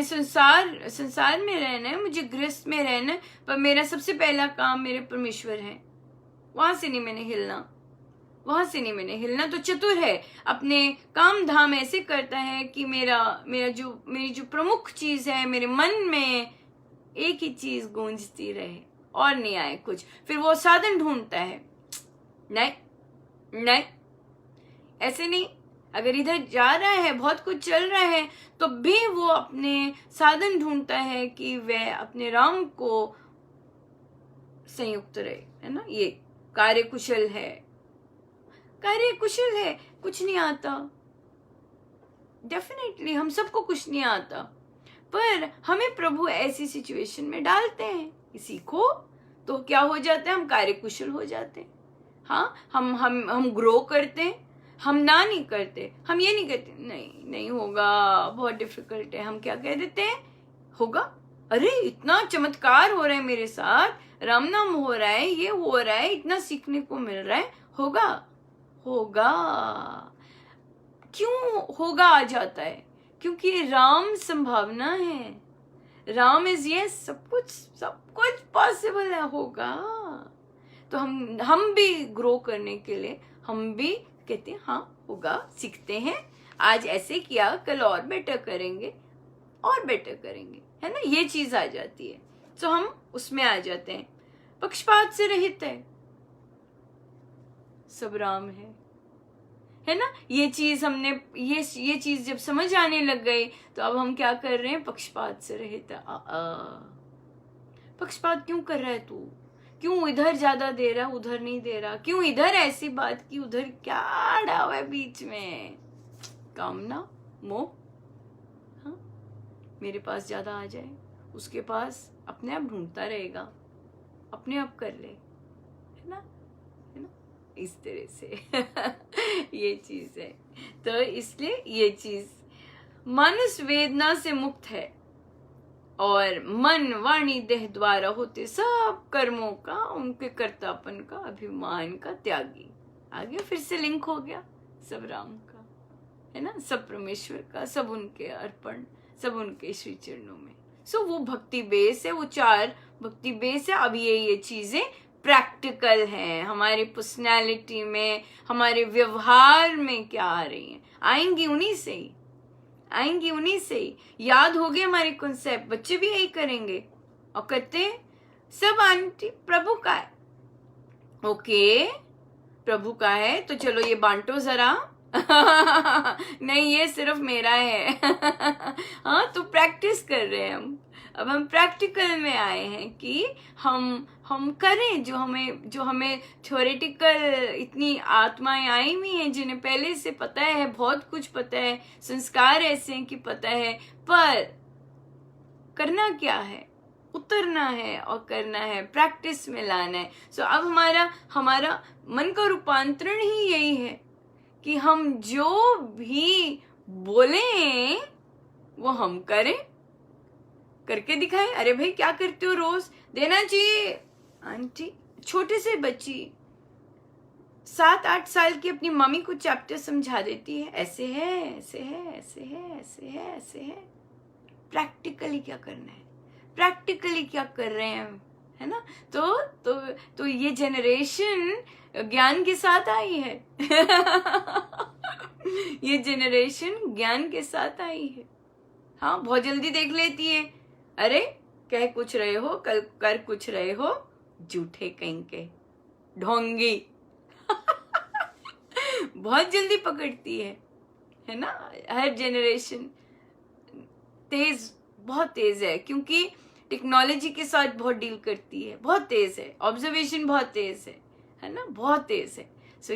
संसार में रहना है, मुझे गृहस्थ में रहना है, पर मेरा सबसे पहला काम मेरे परमेश्वर है, वहां से नहीं मैंने हिलना। तो चतुर है, अपने काम धाम ऐसे करता है कि मेरी जो प्रमुख चीज है, मेरे मन में एक ही चीज गूंजती रहे और नहीं आए कुछ। फिर वो साधन ढूंढता है, नहीं ऐसे नहीं। अगर इधर जा रहा है, बहुत कुछ चल रहा है, तो भी वो अपने साधन ढूंढता है कि वह अपने राम को संयुक्त रहे, है ना। ये कार्यकुशल है, कुछ नहीं आता, डेफिनेटली हम सबको कुछ नहीं आता, पर हमें प्रभु ऐसी सिचुएशन में डालते हैं कि सीखो, तो क्या हो जाता है, हम कार्यकुशल हो जाते हैं। हाँ, हम ग्रो करते हैं, हम ना नहीं करते, हम ये नहीं कहते नहीं नहीं होगा, बहुत डिफिकल्ट है। हम क्या कह देते हैं, होगा, अरे इतना चमत्कार हो रहा है मेरे साथ, राम नाम हो रहा है, ये हो रहा है, इतना सीखने को मिल रहा है, होगा होगा। क्यों होगा आ जाता है? क्योंकि राम संभावना है, राम इज यस, सब कुछ पॉसिबल है, होगा। तो हम भी ग्रो करने के लिए हम भी कहते हैं हाँ होगा, सीखते हैं, आज ऐसे किया, कल और बेटर करेंगे, और बेटर करेंगे, है ना, ये चीज आ जाती है। तो हम उसमें आ जाते हैं, पक्षपात से रहित है, सब राम है ना। ये चीज हमने ये चीज जब समझ आने लग गई, तो अब हम क्या कर रहे हैं, पक्षपात से रहित है। पक्षपात क्यों कर रहा है तू? क्यों इधर ज्यादा दे रहा, उधर नहीं दे रहा? क्यों इधर ऐसी बात की, उधर क्या अड़ा हुआ है बीच में? कामना, मोह, हाँ, मेरे पास ज्यादा आ जाए, उसके पास अपने आप ढूंढता रहेगा, अपने आप कर ले, है ना, इस तरह से ये चीज है। तो इसलिए ये चीज, मानस वेदना से मुक्त है और मन वाणी देह द्वारा होते सब कर्मों का, उनके कर्तापन का, अभिमान का त्यागी। आगे फिर से लिंक हो गया, सब राम का, है ना, सब परमेश्वर का, सब उनके अर्पण, सब उनके श्री चरणों में। सो वो भक्ति बेस है, वो 4 भक्ति बेस है। अब ये चीजें प्रैक्टिकल हैं, हमारी पर्सनैलिटी में, हमारे व्यवहार में क्या आ रही हैं, आएंगी उन्हीं से ही, आएंगी उन्हीं से ही। याद हो गए हमारे कॉन्सेप्ट, बच्चे भी यही करेंगे और करते हैं, सब आंटी प्रभु का है, ओके प्रभु का है तो चलो ये बांटो जरा नहीं ये सिर्फ मेरा है हाँ, तो प्रैक्टिस कर रहे हैं हम। अब हम प्रैक्टिकल में आए हैं कि हम करें जो हमें थ्योरेटिकल इतनी आत्माएं आई हुई हैं जिन्हें पहले से पता है, बहुत कुछ पता है, संस्कार ऐसे हैं कि पता है, पर करना क्या है, उतरना है और करना है, प्रैक्टिस में लाना है। सो अब हमारा मन का रूपांतरण ही यही है कि हम जो भी बोले वो हम करें, करके दिखाएं। अरे भाई क्या करते हो, रोज देना चाहिए। आंटी छोटे से बच्ची 7-8 साल की अपनी मम्मी को चैप्टर समझा देती है, ऐसे है, ऐसे है, ऐसे है, ऐसे है, ऐसे है। प्रैक्टिकली क्या करना है, प्रैक्टिकली क्या कर रहे हैं, है ना। तो ये जनरेशन ज्ञान के साथ आई है ये जनरेशन ज्ञान के साथ आई है। हाँ, बहुत जल्दी देख लेती है, अरे कह कुछ रहे हो, कल कर कुछ रहे हो, झूठे कहीं के ढोंगी बहुत जल्दी पकड़ती है ना। हर जनरेशन बहुत तेज है, क्योंकि टेक्नोलॉजी के साथ बहुत डील करती है, बहुत तेज है, ऑब्जर्वेशन बहुत तेज है ना, बहुत तेज है। सो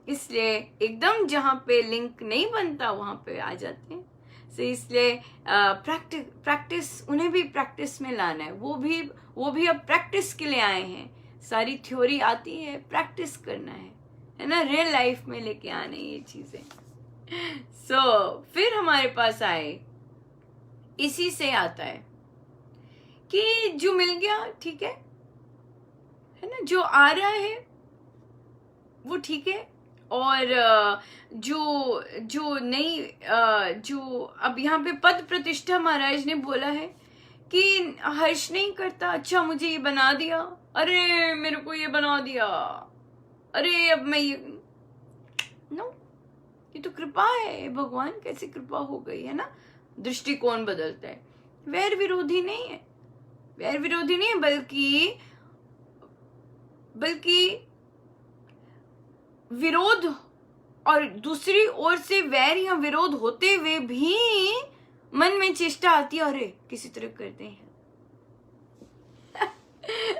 इसलिए एकदम जहाँ पे लिंक नहीं बनता वहां पे आ जाते हैं। सो इसलिए प्रैक्टिस उन्हें भी प्रैक्टिस में लाना है, वो भी अब प्रैक्टिस के लिए आए हैं। सारी थ्योरी आती है, प्रैक्टिस करना है ना, रियल लाइफ में लेके आने ये चीजें। सो फिर हमारे पास आए, इसी से आता है कि जो मिल गया ठीक है ना, जो आ रहा है वो ठीक है, और जो नहीं, जो अब यहाँ पे पद प्रतिष्ठा महाराज ने बोला है कि हर्ष नहीं करता, अच्छा मुझे ये बना दिया, अरे मेरे को ये बना दिया, अरे अब मैं ये नो, ये तो कृपा है, भगवान कैसे कृपा हो गई, है ना। दृष्टिकोण बदलता है, वैर विरोधी नहीं है, वैर विरोधी नहीं है, बल्कि विरोध, और दूसरी ओर से वैर या विरोध होते हुए भी मन में चेष्टा आती है, अरे किसी तरह करते हैं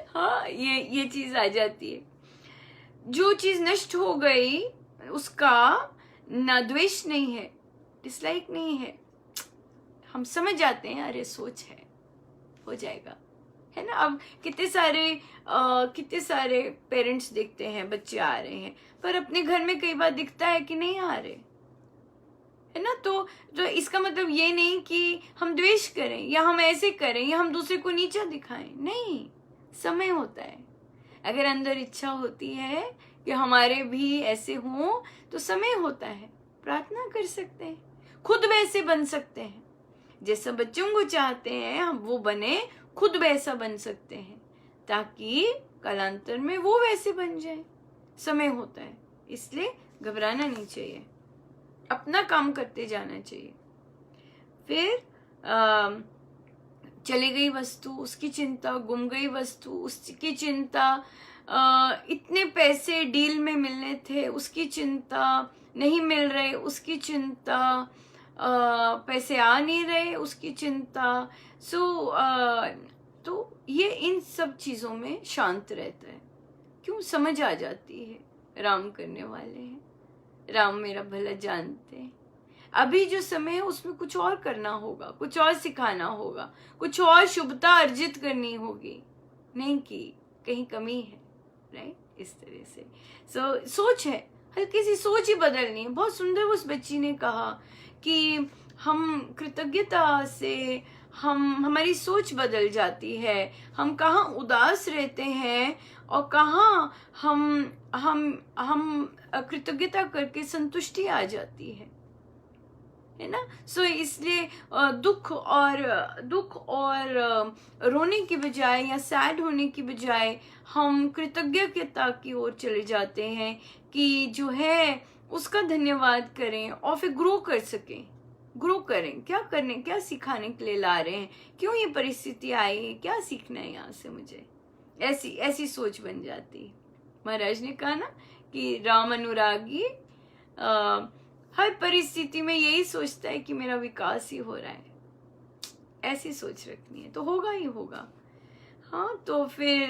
हाँ, ये चीज आ जाती है। जो चीज नष्ट हो गई उसका ना द्वेष नहीं है, डिसलाइक नहीं है, हम समझ जाते हैं अरे सोच है, हो जाएगा, है ना। अब कितने सारे पेरेंट्स देखते हैं बच्चे आ रहे हैं, पर अपने घर में कई बार दिखता है कि नहीं आ रहे, है ना। तो इसका मतलब ये नहीं कि हम द्वेष करें या हम ऐसे करें या हम दूसरे को नीचा दिखाएं, नहीं, समय होता है। अगर अंदर इच्छा होती है कि हमारे भी ऐसे हों तो समय होता है, प्रार्थना कर सकते हैं, खुद वैसे बन सकते हैं, जैसा बच्चों को चाहते हैं हम वो बने, खुद वैसा बन सकते हैं, ताकि कालांतर में वो वैसे बन जाए। समय होता है, इसलिए घबराना नहीं चाहिए, अपना काम करते जाना चाहिए। फिर चली गई वस्तु, उसकी चिंता, गुम गई वस्तु, उसकी चिंता, इतने पैसे डील में मिलने थे, उसकी चिंता, नहीं मिल रहे उसकी चिंता, पैसे आ नहीं रहे उसकी चिंता। तो ये इन सब चीजों में शांत रहता है। क्यों? समझ आ जाती है राम करने वाले हैं, राम मेरा भला जानते हैं। अभी जो समय है उसमें कुछ और करना होगा, कुछ और सिखाना होगा, कुछ और शुभता अर्जित करनी होगी, नहीं कि कहीं कमी है, राइट। इस तरह से सोच है, हल्की सी सोच ही बदलनी है। बहुत सुंदर उस बच्ची ने कहा कि हम कृतज्ञता से हमारी सोच बदल जाती है, हम कहाँ उदास रहते हैं और कहाँ हम कृतज्ञता करके संतुष्टि आ जाती है ना। इसलिए दुख और रोने की बजाय या सैड होने की बजाय हम कृतज्ञता की ओर चले जाते हैं कि जो है उसका धन्यवाद करें और फिर ग्रो करें। क्या सिखाने के लिए ला रहे हैं, क्यों ये परिस्थिति आई है, क्या सीखना है यहाँ से मुझे, ऐसी सोच बन जाती है। महाराज ने कहा ना कि राम अनुरागी हर परिस्थिति में यही सोचता है कि मेरा विकास ही हो रहा है, ऐसी सोच रखनी है तो होगा ही होगा। हाँ, तो फिर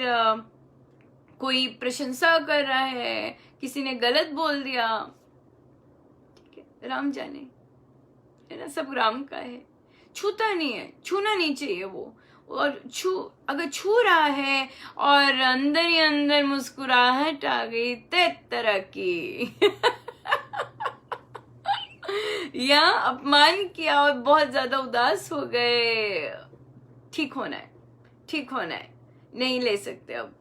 कोई प्रशंसा कर रहा है, किसी ने गलत बोल दिया, ठीक है, राम जाने, है ना, सब राम का है, छूता नहीं है, छूना नहीं चाहिए वो। और अगर छू रहा है और अंदर ही अंदर मुस्कुराहट आ गई तरह की या अपमान किया और बहुत ज्यादा उदास हो गए, ठीक होना है, नहीं ले सकते अब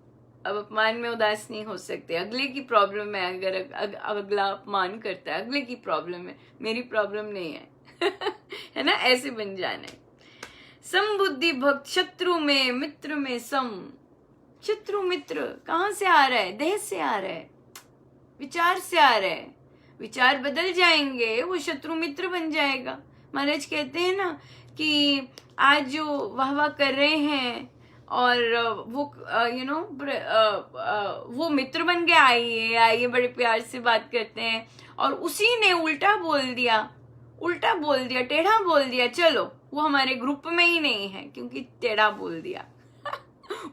अपमान में उदास नहीं हो सकते। अगले की प्रॉब्लम है, अगर अगला अपमान करता है, अगले की प्रॉब्लम है, मेरी प्रॉब्लम नहीं है है ना, ऐसे बन जाना है। समबुद्धि भक्त, शत्रु में मित्र में सम। शत्रु मित्र कहाँ से आ रहा है? देह से आ रहा है, विचार से आ रहा है। विचार बदल जाएंगे, वो शत्रु मित्र बन जाएगा। महाराज कहते हैं ना कि आज जो वाह कर रहे हैं और वो वो मित्र बन के आइए बड़े प्यार से बात करते हैं, और उसी ने उल्टा बोल दिया, टेढ़ा बोल दिया, चलो वो हमारे ग्रुप में ही नहीं है क्योंकि टेढ़ा बोल दिया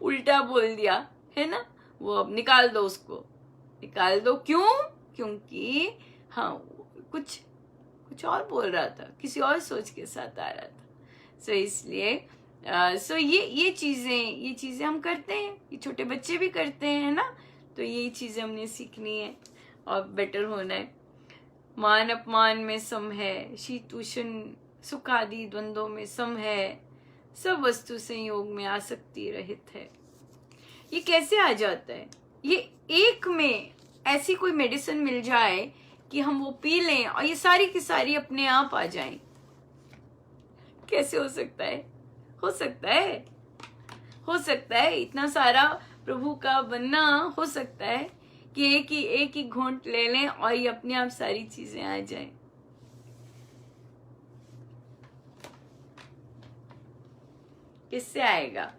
उल्टा बोल दिया, है ना, वो अब निकाल दो, उसको निकाल दो। क्यों? क्योंकि हाँ, कुछ और बोल रहा था, किसी और सोच के साथ आ रहा था। इसलिए ये चीजें हम करते हैं, ये छोटे बच्चे भी करते हैं ना, तो यही चीजें हमने सीखनी है और बेटर होना है। मान अपमान में सम है, शीत उष्ण सुख आदि द्वंद्वों में सम है, सब वस्तु संयोग में आसक्ति रहित है। ये कैसे आ जाता है? ये एक में ऐसी कोई मेडिसिन मिल जाए कि हम वो पी लें और ये सारी की सारी अपने आप आ जाएं। कैसे हो सकता है? हो सकता है इतना सारा प्रभु का बनना हो सकता है कि एक ही घूंट ले लें और ये अपने आप सारी चीजें आ जाएं। किससे आएगा?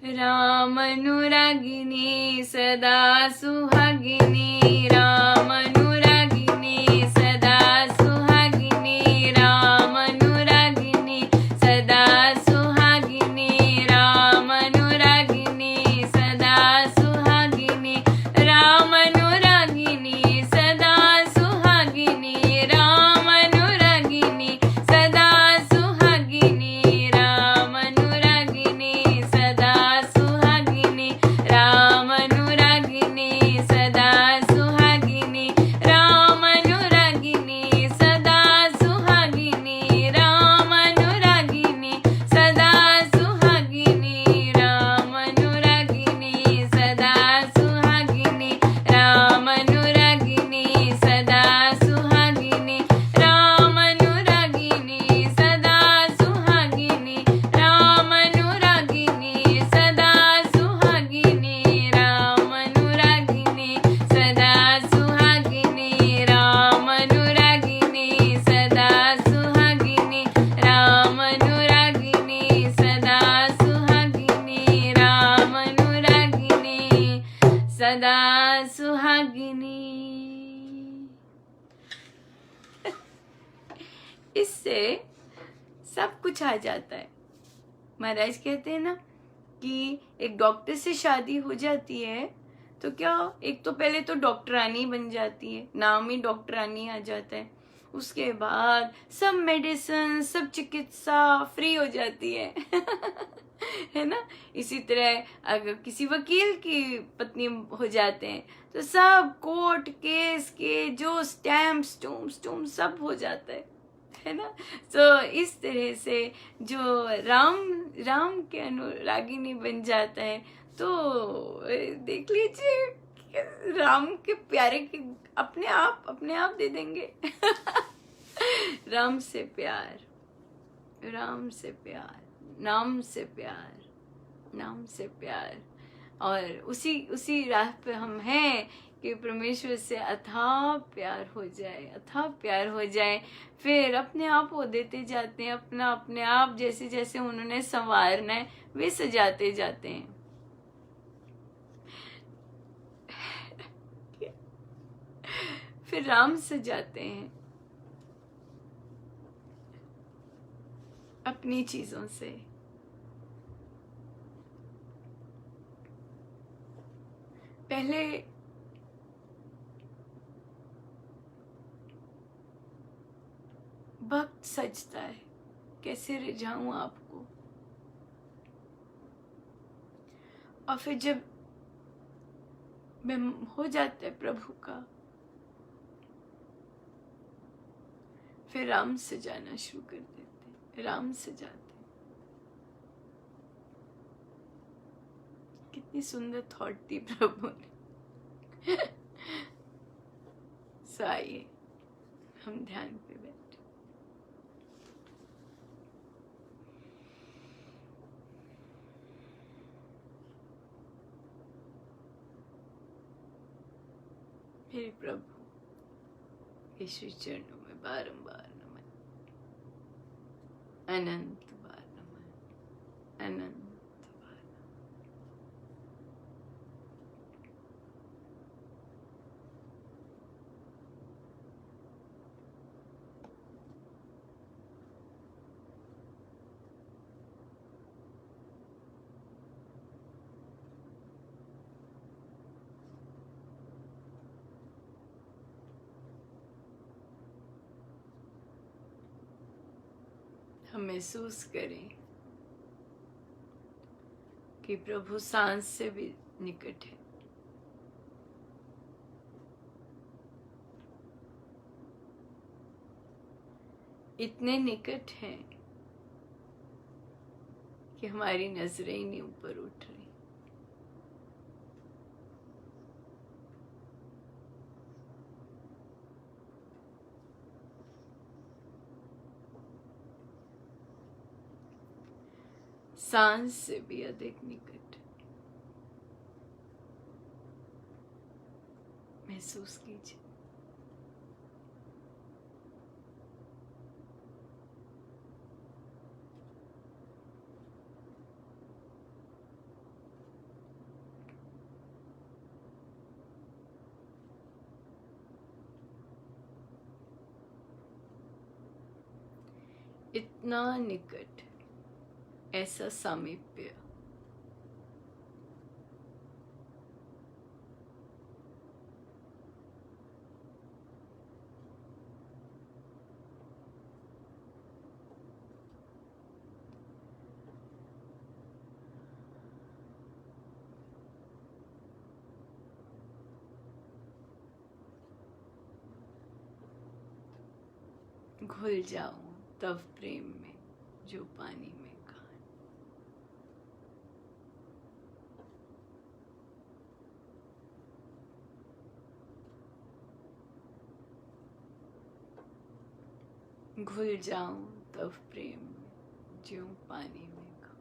राम अनुरागिनी सदा सुहागिनी, राम अनुरागिनी सदा सुहागिनी, राम अनुरागिनी सदा सुहागिनी, राम अनुरागिनी सदा सुहागिनी, राम अनुरागिनी इससे सब कुछ आ जाता है। महाराज कहते हैं ना कि एक डॉक्टर से शादी हो जाती है तो क्या, एक तो पहले तो डॉक्टरानी बन जाती है, नाम ही डॉक्टरानी आ जाता है। उसके बाद सब मेडिसिन, सब चिकित्सा फ्री हो जाती है है ना। इसी तरह अगर किसी वकील की पत्नी हो जाते हैं तो सब कोर्ट केस के जो स्टैम्प स्टूम सब हो जाता है ना। तो इस तरह से जो राम राम के अनुरागिनी बन जाता है तो देख लीजिए राम के प्यारे के अपने आप दे देंगे राम से प्यार, राम से प्यार, नाम से प्यार, नाम से प्यार। और उसी उसी राह पे हम हैं कि परमेश्वर से अथाह प्यार हो जाए, अथाह प्यार हो जाए। फिर अपने आप वो देते जाते हैं, अपने आप जैसे जैसे उन्होंने संवारना है वे सजाते जाते हैं। फिर राम सजाते हैं अपनी चीजों से। पहले भक्त सजता है, कैसे रिझाऊं आपको, और फिर जब मैं हो जाता है प्रभु का, फिर राम सजाना शुरू कर देते, राम सजाते। कितनी सुंदर थॉट दी प्रभु ने सो आइए हम ध्यान पे बैठे। मेरे प्रभु के श्री चरणों में बारंबार नमन, अनंत बार नमन, अनंत बार नमन। हम महसूस करें कि प्रभु सांस से भी निकट है। इतने निकट हैं कि हमारी नजरें ही नहीं ऊपर उठ रही। सांस से भी अधिक निकट महसूस कीजिए। इतना निकट, ऐसा सामीप्य। घुल जाऊं तब प्रेम में जो पानी में कहा। घुल जाऊं तब प्रेम में जो पानी में कहा।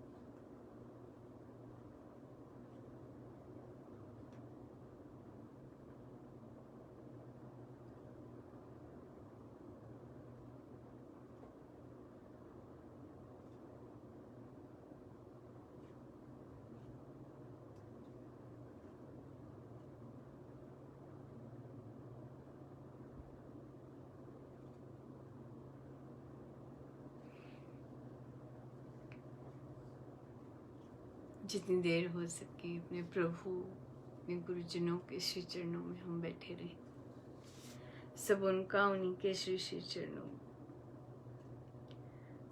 जितनी देर हो सके अपने प्रभु, अपने गुरुजनों के श्री चरणों में हम बैठे रहें। सब उनका, उन्हीं के श्री श्री चरणों में।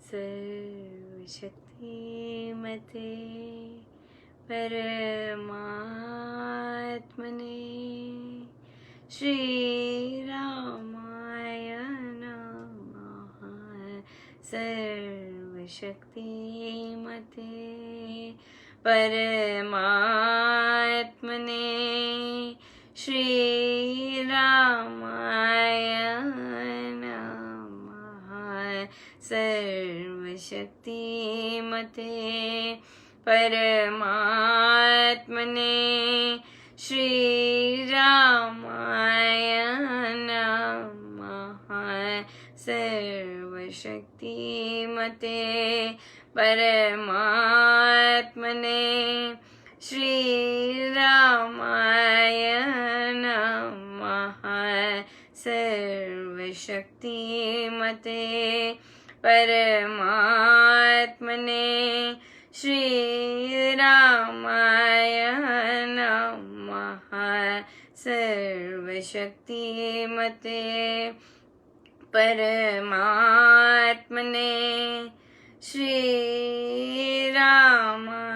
सर्वशक्तिमते परमात्मने श्रीरामाय नमः। सर्वशक्तिमते परमात्मने श्रीरामाय नमः। सर्वशक्तिमते परमात्मने श्रीरामाय नमः। सर्वशक्तिमते परमात्मने श्रीरामाय नमः। सर्वशक्तिमते परमात्मने श्रीरामाय नमः। सर्वशक्तिमते परमात्मने श्रीरामाय